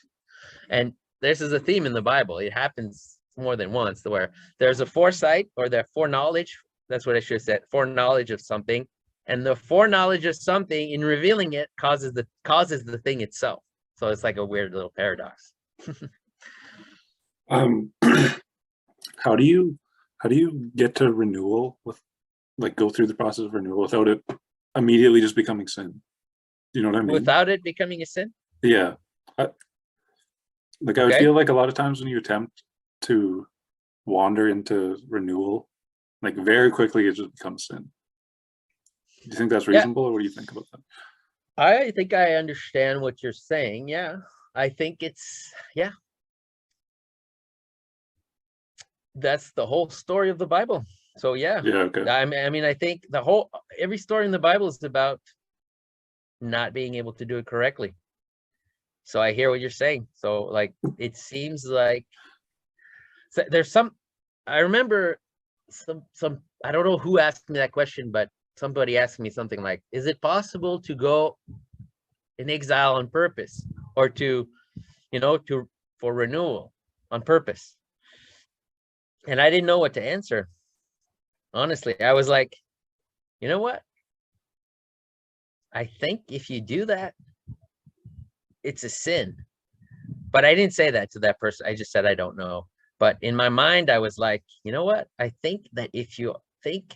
And this is a theme in the Bible. It happens more than once, where there's a foresight, or the foreknowledge. That's what I should have said. Foreknowledge of something, and the foreknowledge of something in revealing it causes the thing itself. So it's like a weird little paradox. How do you get to renewal with, like, go through the process of renewal without it immediately just becoming sin? Do you know what I mean? Without it becoming a sin? Yeah. I would feel like a lot of times when you attempt to wander into renewal, like very quickly it just becomes sin. Do you think that's reasonable, or what do you think about that? I think I understand what you're saying. Yeah. I think it's, yeah. That's the whole story of the Bible. So yeah. Yeah, okay. I mean, I think every story in the Bible is about not being able to do it correctly. So I hear what you're saying. So like, it seems like there's I remember some, I don't know who asked me that question, but somebody asked me something like, is it possible to go in exile on purpose, or for renewal on purpose? And I didn't know what to answer. Honestly, I was like, you know what? I think if you do that, it's a sin. But I didn't say that to that person. I just said, I don't know. But in my mind, I was like, you know what? I think that if you think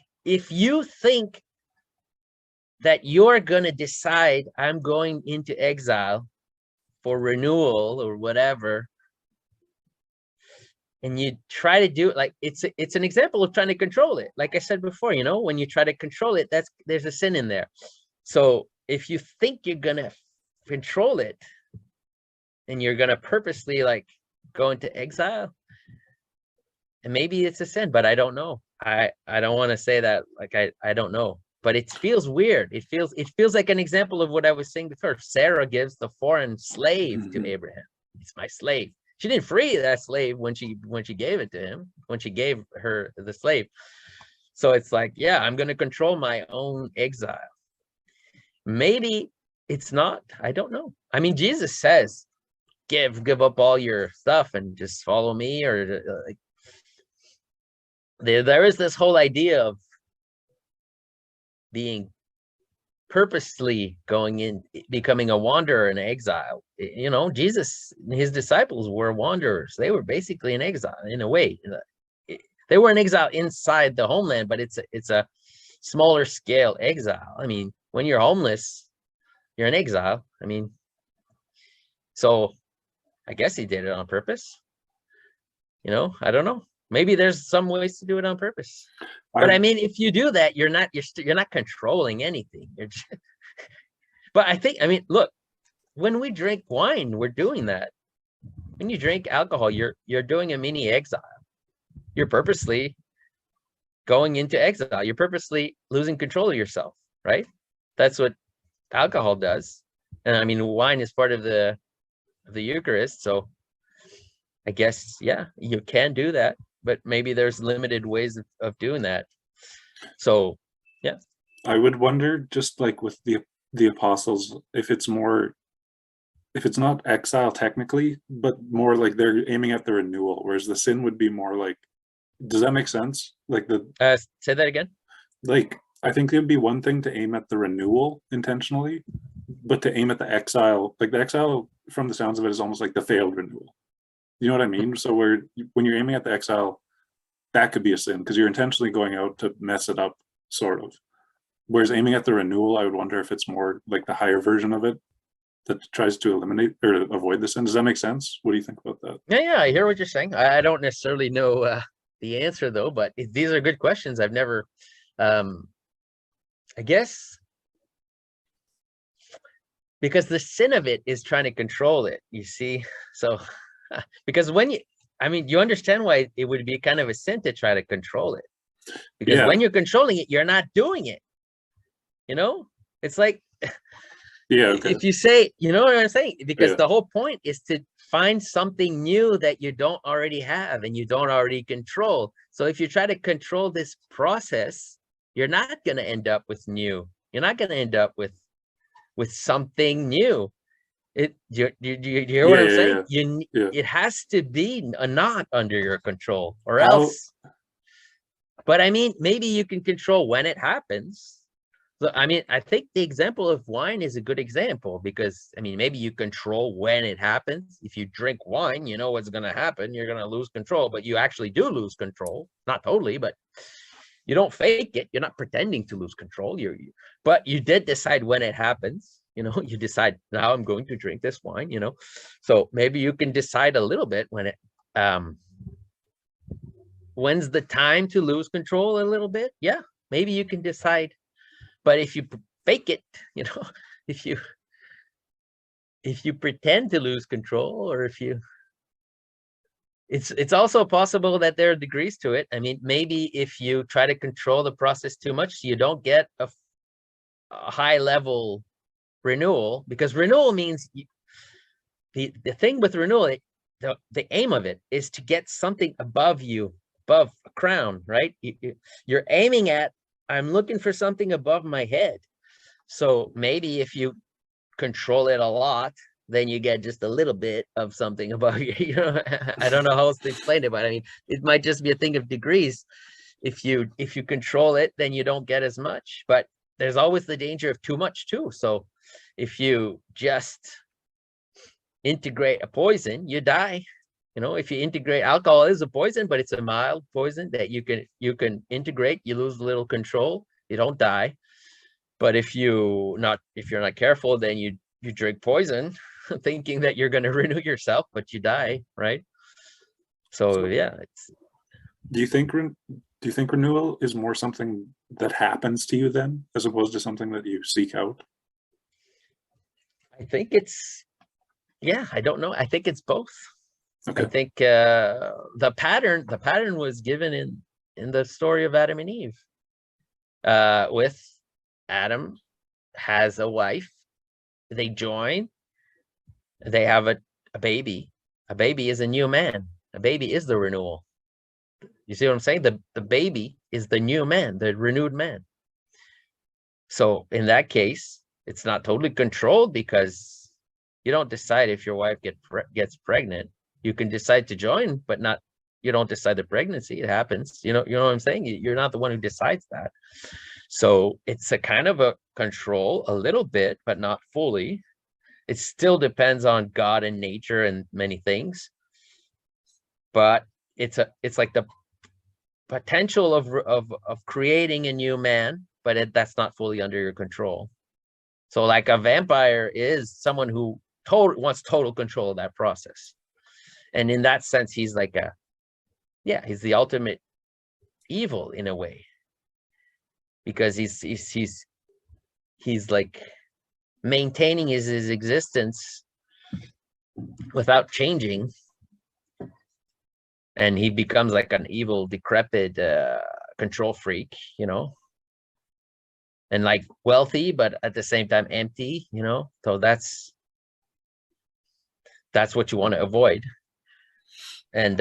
that you're going to decide, I'm going into exile for renewal or whatever, and you try to do it, like it's an example of trying to control it. Like I said before, when you try to control it, there's a sin in there. So if you think you're going to control it, and you're going to purposely like go into exile, and maybe it's a sin, but I don't know. I don't want to say that, like I don't know, but it feels weird. It feels like an example of what I was saying before. Sarah gives the foreign slave to Abraham. It's my slave. She didn't free that slave when she gave it to him, when she gave her the slave. So it's like, yeah, I'm going to control my own exile. Maybe it's not. I don't know. I mean, Jesus says, give up all your stuff and just follow me, or like, there is this whole idea of being purposely going in, becoming a wanderer in exile. Jesus, his disciples were wanderers. They were basically in exile in a way. They were in exile inside the homeland, but it's a smaller scale exile. I mean, when you're homeless, you're in exile. I mean, so I guess he did it on purpose. I don't know. Maybe there's some ways to do it on purpose. But I mean, if you do that, you're not controlling anything. But I mean, look, when we drink wine, we're doing that. When you drink alcohol, you're doing a mini exile. You're purposely going into exile. You're purposely losing control of yourself, right? That's what alcohol does. And I mean, wine is part of the Eucharist, so I guess, yeah, you can do that, but maybe there's limited ways of doing that. So, yeah. I would wonder, just like with the the apostles, if it's not exile technically, but more like they're aiming at the renewal, whereas the sin would be more like, does that make sense? Like say that again. Like, I think it would be one thing to aim at the renewal intentionally, but to aim at the exile, like the exile from the sounds of it is almost like the failed renewal. You know what I mean? So when you're aiming at the exile, that could be a sin because you're intentionally going out to mess it up, sort of. Whereas aiming at the renewal, I would wonder if it's more like the higher version of it that tries to eliminate or avoid the sin. Does that make sense? What do you think about that? Yeah, I hear what you're saying. I don't necessarily know the answer though, but these are good questions. I've never, I guess, because the sin of it is trying to control it, you see? So, because you understand why it would be kind of a sin to try to control it. Because when you're controlling it, you're not doing it. It's like, okay. If you say, you know what I'm saying? Because the whole point is to find something new that you don't already have and you don't already control. So if you try to control this process, you're not going to end up with new. You're not going to end up with something new. You hear what I'm saying? It has to be not under your control, or else. But I mean, maybe you can control when it happens. So, I mean, I think the example of wine is a good example because, I mean, maybe you control when it happens. If you drink wine, you know what's going to happen. You're going to lose control, but you actually do lose control. Not totally, but you don't fake it. You're not pretending to lose control. But you did decide when it happens. You decide, now I'm going to drink this wine, So maybe you can decide a little bit when's the time to lose control a little bit. Yeah, maybe you can decide. But if you fake it, if you pretend to lose control, or it's also possible that there are degrees to it. I mean, maybe if you try to control the process too much, you don't get a high level renewal, because renewal means the thing with renewal, the aim of it is to get something above a crown, right? You're aiming at, I'm looking for something above my head. So maybe if you control it a lot, then you get just a little bit of something above you. I don't know how else to explain it, but I mean, it might just be a thing of degrees. If you control it, then you don't get as much. But there's always the danger of too much too. So if you just integrate a poison, you die. If you integrate, alcohol is a poison, but it's a mild poison that you can integrate. You lose a little control, you don't die. But if you're not careful, then you drink poison, thinking that you're going to renew yourself, but you die, right? So yeah. Do you think renewal is more something that happens to you then, as opposed to something that you seek out? I think I don't know. I think it's both. Okay. I think the pattern was given in the story of Adam and Eve. With Adam has a wife, they join, they have a baby. A baby is a new man. A baby is the renewal. You see what I'm saying? The baby is the new man, the renewed man. So in that case, it's not totally controlled, because you don't decide if your wife gets pregnant. You can decide to join, but you don't decide the pregnancy. It happens. You know what I'm saying? You're not the one who decides that. So it's a kind of a control a little bit, but not fully. It still depends on God and nature and many things. But it's like the potential of creating a new man, but that's not fully under your control. So like a vampire is someone who wants total control of that process. And in that sense, he's like he's the ultimate evil in a way, because he's like maintaining his existence without changing, and he becomes like an evil, decrepit control freak, and like wealthy, but at the same time empty, so that's what you want to avoid. And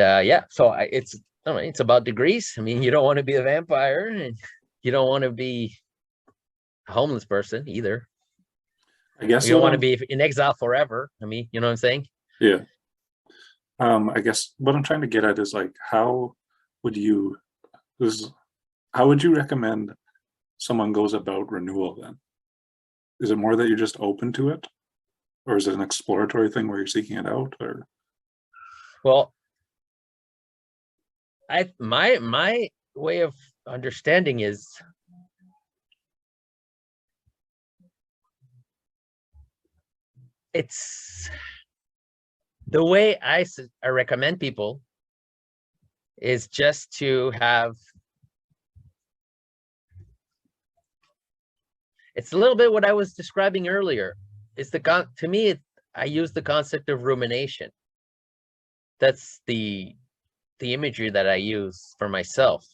so it's about degrees. I mean, you don't want to be a vampire, and you don't want to be a homeless person either. I guess You don't what want to I'm, be in exile forever. I mean, you know what I'm saying? yeah. I guess what I'm trying to get at is like, would you, this, how would you recommend someone goes about renewal then? Is it more that you're just open to it? Or is it an exploratory thing where you're seeking it out? Or Well, my way of understanding is it's the way I recommend people is just to have, it's a little bit what I was describing earlier. It's to me, I use the concept of rumination. That's the imagery that I use for myself.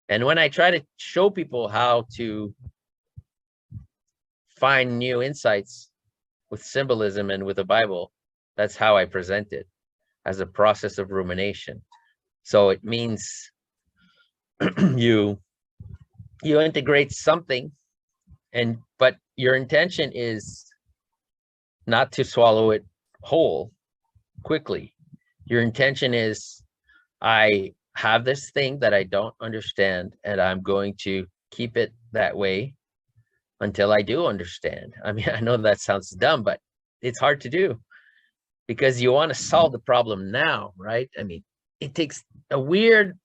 And when I try to show people how to find new insights with symbolism and with the Bible, that's how I present it, as a process of rumination. So it means you integrate something, but your intention is not to swallow it whole quickly. Your intention is, I have this thing that I don't understand, and I'm going to keep it that way until I do understand. I mean, I know that sounds dumb, but it's hard to do because you want to solve the problem now, right? I mean, it takes a weird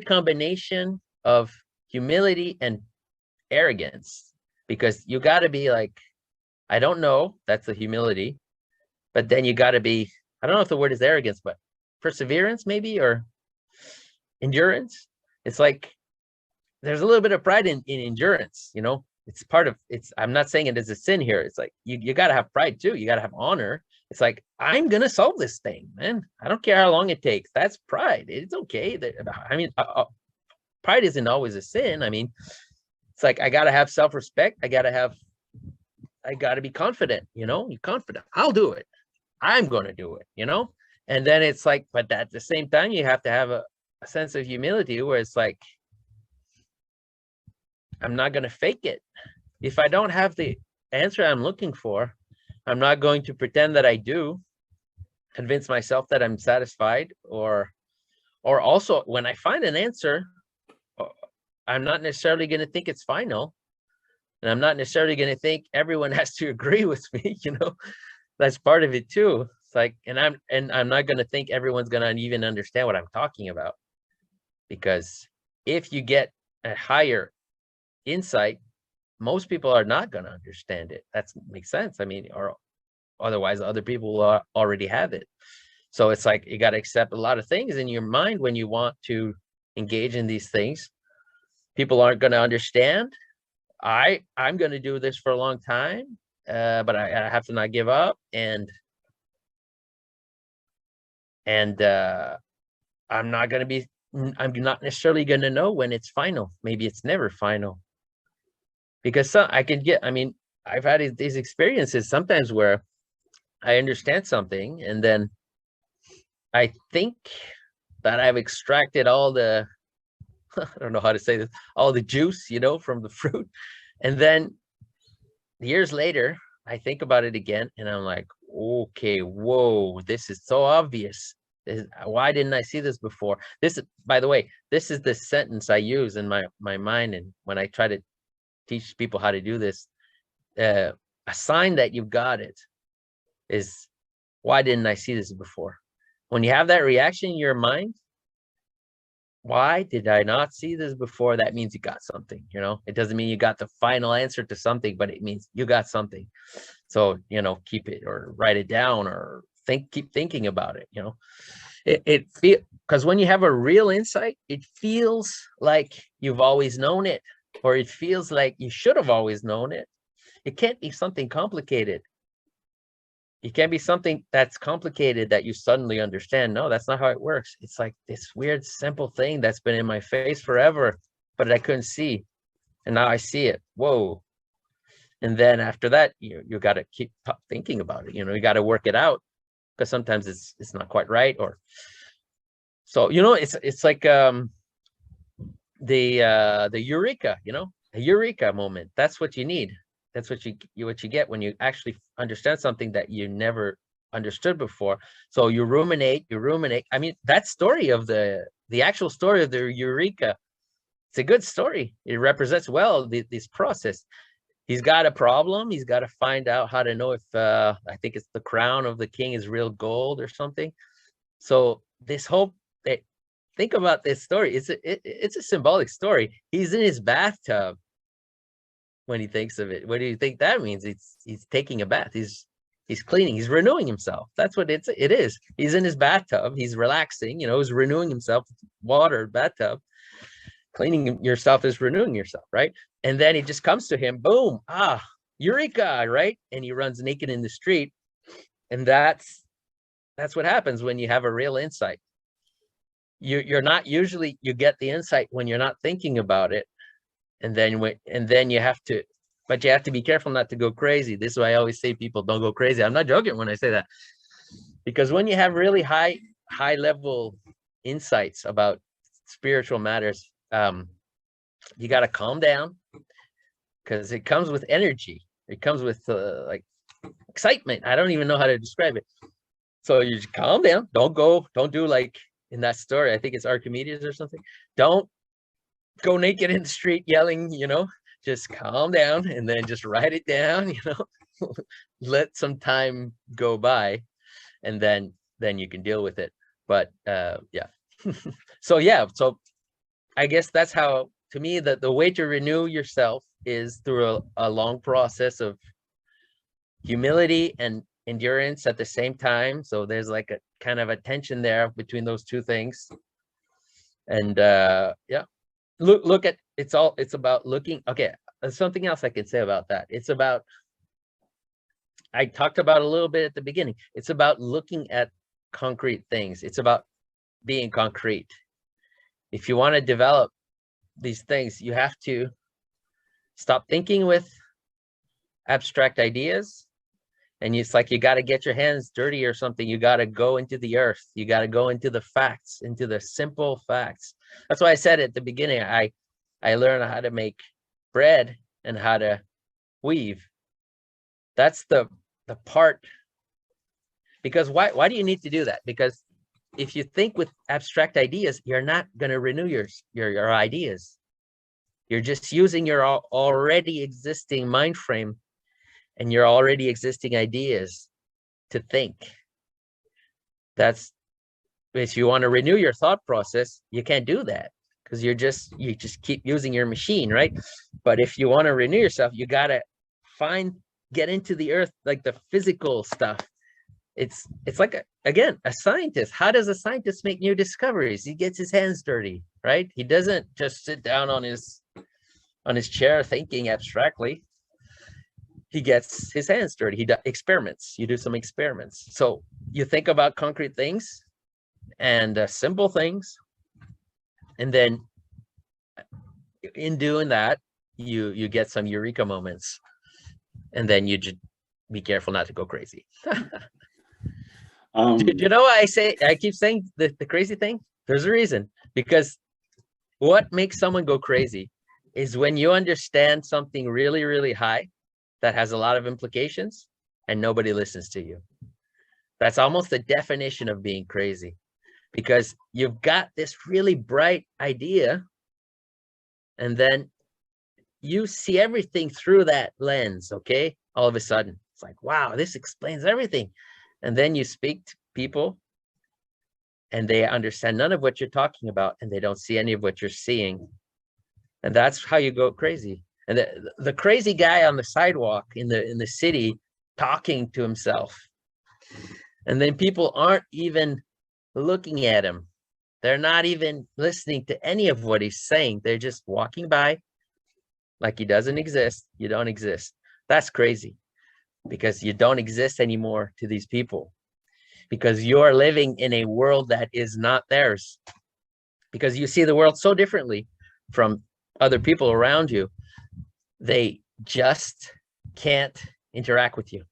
combination of humility and arrogance, because you got to be like, I don't know, that's the humility, but then you got to be, I don't know if the word is arrogance, but perseverance maybe, or endurance. It's like there's a little bit of pride in endurance, you know. It's part of it's, I'm not saying it is a sin here. It's like you got to have pride too. You got to have honor. It's like, I'm gonna solve this thing, man. I don't care how long it takes. That's pride. It's okay. I mean, pride isn't always a sin. I mean, it's like, I got to have self-respect. I got to be confident, you know. You're confident, I'll do it, I'm going to do it, you know. And then it's like, but at the same time, you have to have a sense of humility where it's like, I'm not going to fake it. If I don't have the answer I'm looking for, I'm not going to pretend that I do, convince myself that I'm satisfied, or also when I find an answer, I'm not necessarily going to think it's final. And I'm not necessarily going to think everyone has to agree with me, you know. That's part of it too. It's like, and I'm not going to think everyone's going to even understand what I'm talking about, because if you get a higher insight, most people are not going to understand it. That makes sense. I mean, or otherwise other people will already have it. So it's like, you got to accept a lot of things in your mind when you want to engage in these things. People aren't going to understand. I'm going to do this for a long time, but I have to not give up, and I'm not necessarily going to know when it's final. Maybe it's never final, because I mean, I've had these experiences sometimes where I understand something, and then I think that I've extracted all the I don't know how to say this, all the juice, you know, from the fruit. And then years later, I think about it again, and I'm like, okay, whoa, this is so obvious. Why didn't I see this before? This, by the way, this is the sentence I use in my mind, and when I try to teach people how to do this, a sign that you got it is, why didn't I see this before? When you have that reaction in your mind, why did I not see this before? That means you got something, you know. It doesn't mean you got the final answer to something, but it means you got something. So, you know, keep it or write it down, or keep thinking about it, you know. Because when you have a real insight, it feels like you've always known it, or it feels like you should have always known it. It can't be something complicated. It can't be something that's complicated that you suddenly understand. No, that's not how it works. It's like this weird, simple thing that's been in my face forever, but I couldn't see. And now I see it. Whoa. And then after that, you got to keep thinking about it. You know, you got to work it out, because sometimes it's not quite right. Or so, you know, it's like the Eureka, you know, a Eureka moment. That's what you need. That's what you get when you actually understand something that you never understood before. So you ruminate. I mean, that story of the actual story of the Eureka, it's a good story. It represents well this process. He's got a problem. He's got to find out how to know if I think it's the crown of the king is real gold or something. So this whole think about this story. It's a symbolic story. He's in his bathtub when he thinks of it. What do you think that means? He's taking a bath. He's cleaning. He's renewing himself. That's what it is. He's in his bathtub. He's relaxing. He's renewing himself. Water, bathtub. Cleaning yourself is renewing yourself, right? And then it just comes to him, boom, Eureka, right? And he runs naked in the street. And that's what happens when you have a real insight. You're not usually, you get the insight when you're not thinking about it. And then you have to be careful not to go crazy. This is why I always say people don't go crazy. I'm not joking when I say that. Because when you have really high level insights about spiritual matters, you got to calm down, because it comes with energy. It comes with like excitement. I don't even know how to describe it. So you just calm down. Don't do like in that story. I think it's Archimedes or something. Don't go naked in the street yelling, just calm down and then just write it down, let some time go by, and then you can deal with it. But yeah. So I guess that's how, to me, the way to renew yourself is through a long process of humility and endurance at the same time. So there's like a kind of a tension there between those two things. And look at it's about looking. Okay, there's something else I can say about that. It's about, I talked about a little bit at the beginning. It's about looking at concrete things. It's about being concrete. If you want to develop these things, you have to stop thinking with abstract ideas. And it's like you got to get your hands dirty or something. You got to go into the earth. You got to go into the facts, into the simple facts. That's why I said at the beginning, I learned how to make bread and how to weave. That's the part. Because why do you need to do that? Because if you think with abstract ideas, you're not going to renew your ideas. You're just using your already existing mind frame and your already existing ideas to think. That's, if you want to renew your thought process, you can't do that, because you just keep using your machine, right? But if you want to renew yourself, you got to get into the earth, like the physical stuff. It's like a scientist. How does a scientist make new discoveries? He gets his hands dirty, right? He doesn't just sit down on his chair thinking abstractly. He gets his hands dirty. He does experiments. You do some experiments. So you think about concrete things and simple things, and then in doing that, you get some eureka moments, and then you just be careful not to go crazy. Do you know why I keep saying the crazy thing? There's a reason. Because what makes someone go crazy is when you understand something really, really high that has a lot of implications and nobody listens to you. That's almost the definition of being crazy, because you've got this really bright idea and then you see everything through that lens, okay? All of a sudden, it's like, wow, this explains everything. And then you speak to people and they understand none of what you're talking about and they don't see any of what you're seeing. And that's how you go crazy. And the crazy guy on the sidewalk in the city talking to himself. And then people aren't even looking at him. They're not even listening to any of what he's saying. They're just walking by like he doesn't exist. You don't exist. That's crazy, because you don't exist anymore to these people, because you're living in a world that is not theirs, because you see the world so differently from other people around you. They just can't interact with you.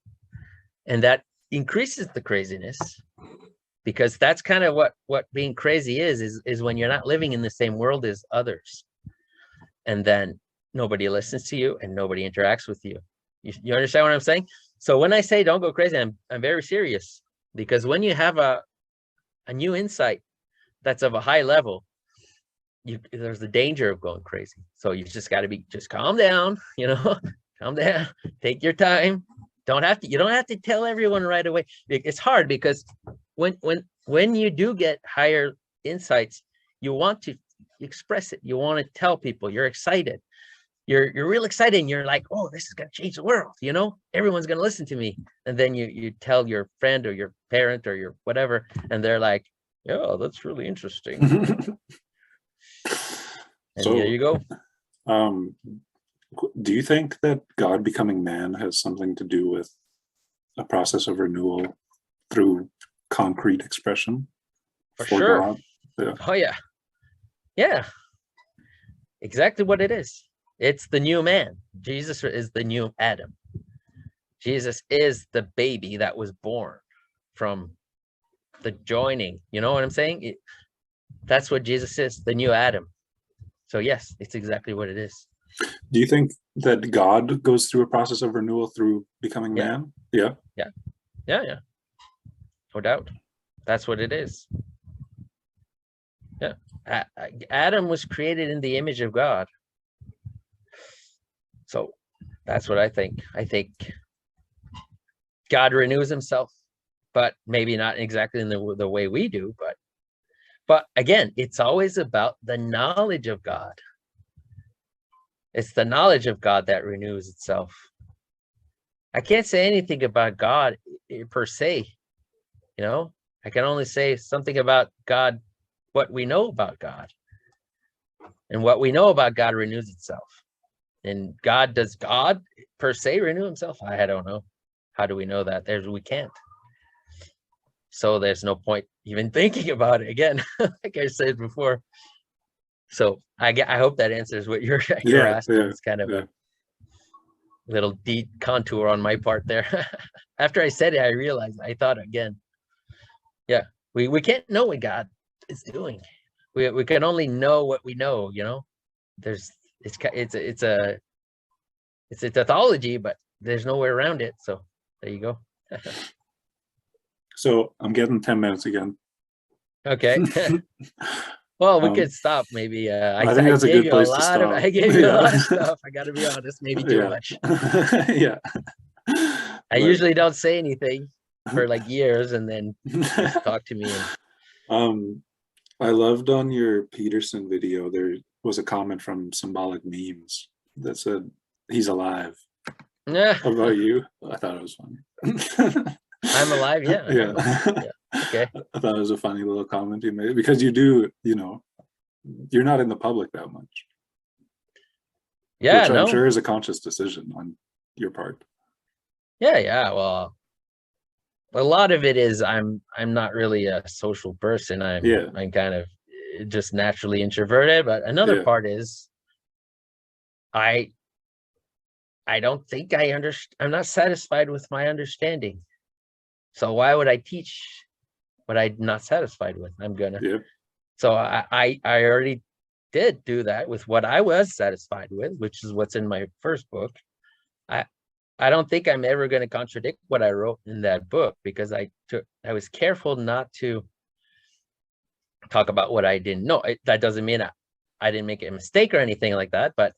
And that increases the craziness, because that's kind of what being crazy is when you're not living in the same world as others. And then nobody listens to you and nobody interacts with you. You understand what I'm saying? So when I say don't go crazy, I'm very serious, because when you have a new insight that's of a high level, there's the danger of going crazy. So you just got to just calm down, calm down, take your time. You don't have to tell everyone right away. It's hard because when you do get higher insights, you want to express it. You want to tell people you're excited. You're real excited, and you're like, oh, this is gonna change the world, everyone's gonna listen to me. And then you tell your friend or your parent or your whatever, and they're like, yeah, that's really interesting. And So there you go. Do you think that God becoming man has something to do with a process of renewal through concrete expression For sure. God? Yeah. Oh yeah, exactly what it is. It's the new man. Jesus is the new Adam. Jesus is the baby that was born from the joining. You know what I'm saying? That's what Jesus is, the new Adam. So yes, it's exactly what it is. Do you think that God goes through a process of renewal through becoming man? Yeah. Yeah. No doubt. That's what it is. Yeah. Adam was created in the image of God. So that's what I think. I think God renews himself, but maybe not exactly in the way we do. But again, it's always about the knowledge of God. It's the knowledge of God that renews itself. I can't say anything about God per se. I can only say something about God, what we know about God. And what we know about God renews itself. And does God per se renew himself? I don't know. How do we know that? We can't. So there's no point even thinking about it again, like I said before. So I hope that answers what you're asking. Yeah, it's kind of a little deep contour on my part there. After I said it, I realized, I thought again, yeah, we can't know what God is doing. We can only know what we know, it's a tautology, but there's no way around it. So there you go. So I'm getting 10 minutes again. Okay. Well, we could stop maybe. I think that's a good place to stop. I gave you a lot of stuff. I got to be honest, maybe too much. Yeah. I usually don't say anything for like years, and then just talk to me. I loved on your Peterson video, there was a comment from Symbolic Memes that said, he's alive. About you. I thought it was funny. I'm alive, yeah. Yeah. Okay. I thought it was a funny little comment you made, because you do, you're not in the public that much. Yeah, which I'm sure is a conscious decision on your part. Yeah. Well, a lot of it is I'm not really a social person. I'm kind of just naturally introverted. But another part is I don't think I'm not satisfied with my understanding. So why would I teach what I'm not satisfied with? So I already did do that with what I was satisfied with, which is what's in my first book. I don't think I'm ever going to contradict what I wrote in that book, because I was careful not to talk about what I didn't know. That doesn't mean I didn't make a mistake or anything like that. But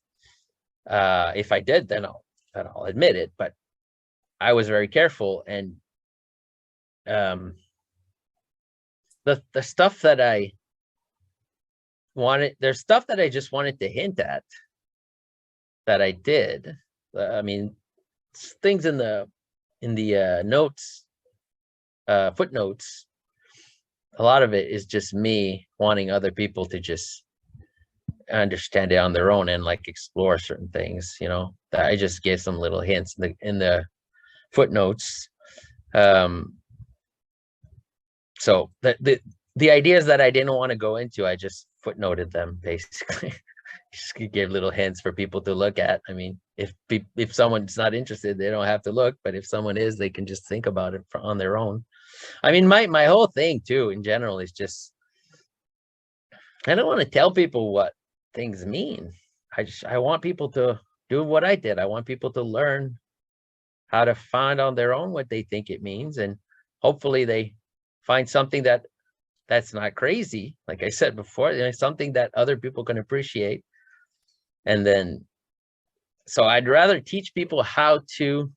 if I did, then I'll admit it. But I was very careful, and the stuff that I wanted, there's stuff that I just wanted to hint at that I did. I mean, things in the notes, footnotes, a lot of it is just me wanting other people to just understand it on their own and like explore certain things, that I just gave some little hints in the footnotes. So the ideas that I didn't want to go into, I just footnoted them, basically. Just gave little hints for people to look at. I mean, if someone's not interested, they don't have to look, but if someone is, they can just think about it on their own. I mean, my whole thing too in general is just, I don't want to tell people what things mean. I want people to do what I did. I want people to learn how to find on their own what they think it means, and hopefully they find something that's not crazy, like I said before, something that other people can appreciate. And then, so I'd rather teach people how to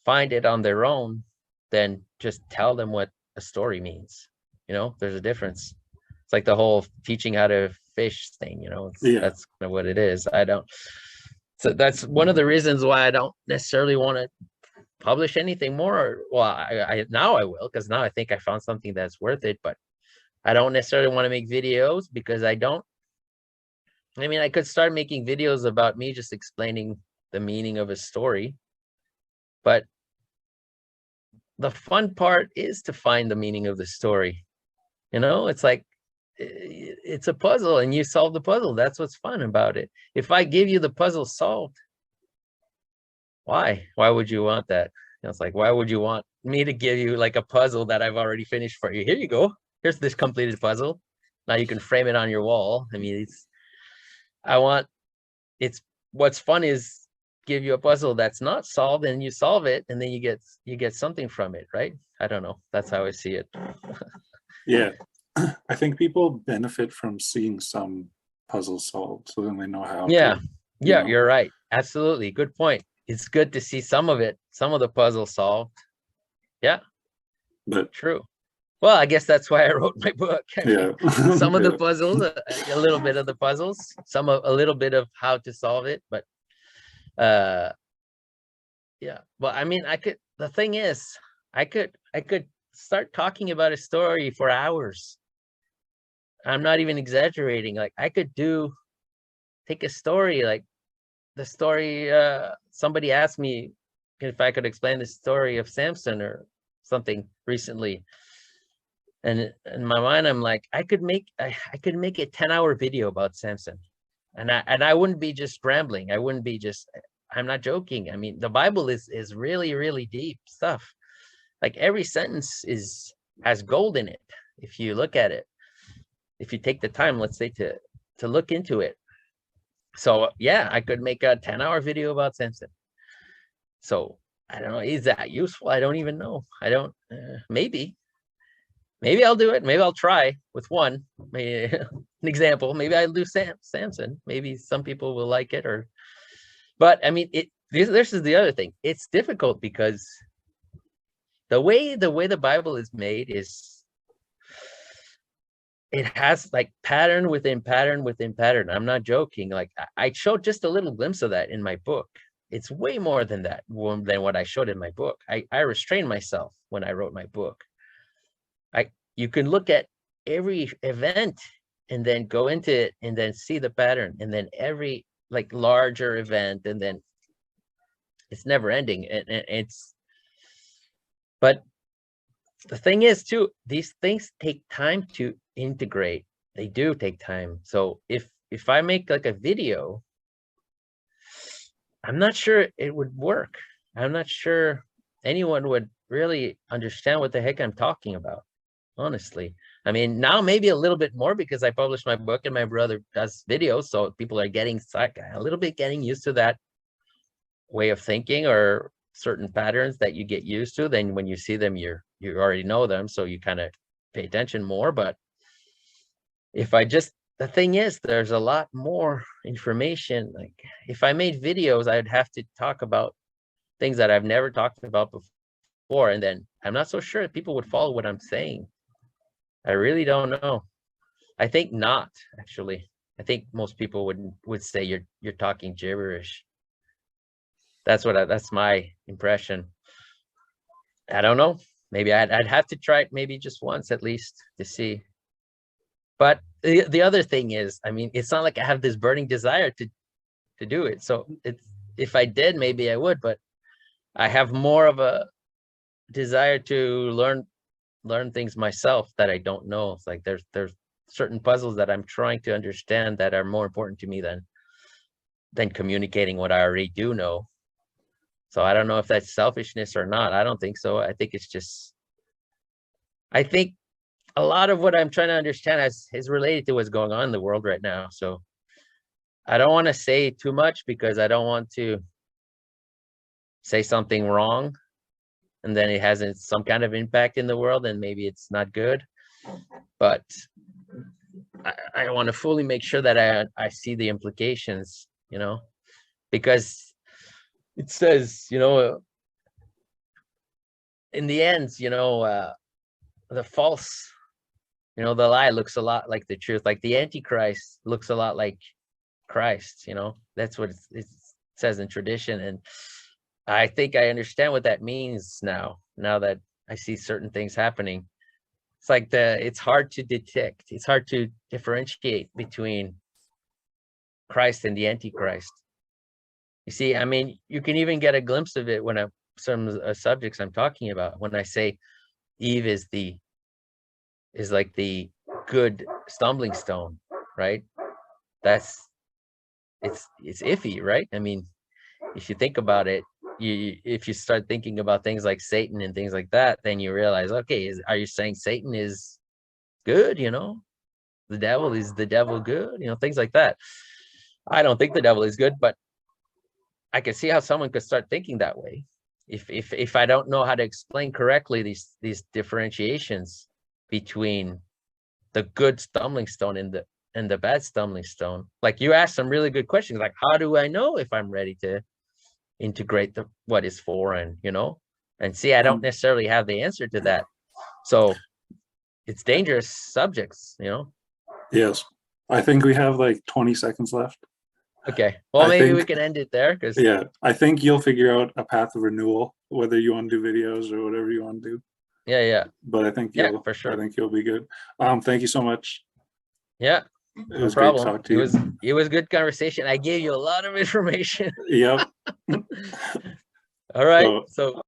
find it on their own than just tell them what a story means. There's a difference. It's like the whole teaching how to fish thing, that's kind of what it is. So that's one of the reasons why I don't necessarily want to publish anything more. Well, I now I will, because now I think I found something that's worth it, but I don't necessarily want to make videos because I could start making videos about me just explaining the meaning of a story, but the fun part is to find the meaning of the story. It's like, it's a puzzle and you solve the puzzle. That's what's fun about it. If I give you the puzzle solved, why would you want that? It's like, why would you want me to give you like a puzzle that I've already finished for you? Here you go. Here's this completed puzzle. Now you can frame it on your wall. What's fun is give you a puzzle that's not solved and you solve it, and then you get something from it, right? I don't know. That's how I see it. Yeah. I think people benefit from seeing some puzzles solved, so then they know how to, you know. You're right. Absolutely. Good point. It's good to see some of the puzzle solved. Yeah. But true. Well, I guess that's why I wrote my book. Some of the puzzles, a little bit of the puzzles, a little bit of how to solve it, but yeah. Well, the thing is, I could start talking about a story for hours. I'm not even exaggerating. Like, I could take a story, like the story, somebody asked me if I could explain the story of Samson or something recently. And in my mind, I'm like, I could make a 10-hour video about Samson. And I wouldn't be just rambling. I'm not joking. The Bible is really, really deep stuff. Like, every sentence has gold in it. If you look at it, if you take the time, let's say, to look into it. So yeah, I could make a 10-hour video about Samson. So I don't know, is that useful? I don't even know. Maybe I'll do it. Maybe I'll try with one, maybe an example. Maybe I'll do Samson. Maybe some people will like it, but this is the other thing. It's difficult because the way the Bible is made is, it has like pattern within pattern within pattern. I'm not joking. Like, I showed just a little glimpse of that in my book. It's way more than that, than what I showed in my book. I restrained myself when I wrote my book. You can look at every event and then go into it and then see the pattern, and then every like larger event, and then it's never ending. And but the thing is too, these things take time to integrate. They do take time. So if I make like a video, I'm not sure it would work. I'm not sure anyone would really understand what the heck I'm talking about, honestly. Now maybe a little bit more because I published my book and my brother does videos, so people are getting a little bit getting used to that way of thinking, or certain patterns that you get used to. Then when you see them, you already know them, so you kind of pay attention more. But the thing is, there's a lot more information. Like, if I made videos, I'd have to talk about things that I've never talked about before, and then I'm not so sure people would follow what I'm saying. I really don't know. I think not, actually. I think most people would say you're talking gibberish. That's my impression. I don't know. Maybe I'd have to try it maybe just once at least to see. But the other thing is, it's not like I have this burning desire to do it. So if I did, maybe I would, but I have more of a desire to learn things myself that I don't know. It's like there's certain puzzles that I'm trying to understand that are more important to me than communicating what I already do know. So I don't know if that's selfishness or not. I don't think so. I think it's just, I think a lot of what I'm trying to understand is related to what's going on in the world right now. So I don't want to say too much because I don't want to say something wrong, and then it has some kind of impact in the world, and maybe it's not good. But I want to fully make sure that I see the implications, you know, because it says, you know, in the end, you know, the false, you know, the lie looks a lot like the truth. Like the Antichrist looks a lot like Christ, you know, that's what it says in tradition. And I think I understand what that means now that I see certain things happening. It's like it's hard to detect. It's hard to differentiate between Christ and the Antichrist. You see, I mean, you can even get a glimpse of it when some subjects I'm talking about. When I say Eve is like the good stumbling stone, right? It's iffy, right? I mean, if you think about it, if you start thinking about things like Satan and things like that, then you realize, okay, are you saying Satan is good? You know, the devil good? You know, things like that. I don't think the devil is good, but I can see how someone could start thinking that way. If I don't know how to explain correctly these differentiations between the good stumbling stone and the bad stumbling stone. Like you asked some really good questions, like how do I know if I'm ready to integrate what is foreign, you know? And see, I don't necessarily have the answer to that. So it's dangerous subjects, you know? Yes. I think we have like 20 seconds left. Okay. Well, maybe we can end it there because I think you'll figure out a path of renewal, whether you want to do videos or whatever you want to do. Yeah. But I think for sure. I think you'll be good. Thank you so much. Yeah. It was great to talk to you. It was good conversation. I gave you a lot of information. Yep. All right. So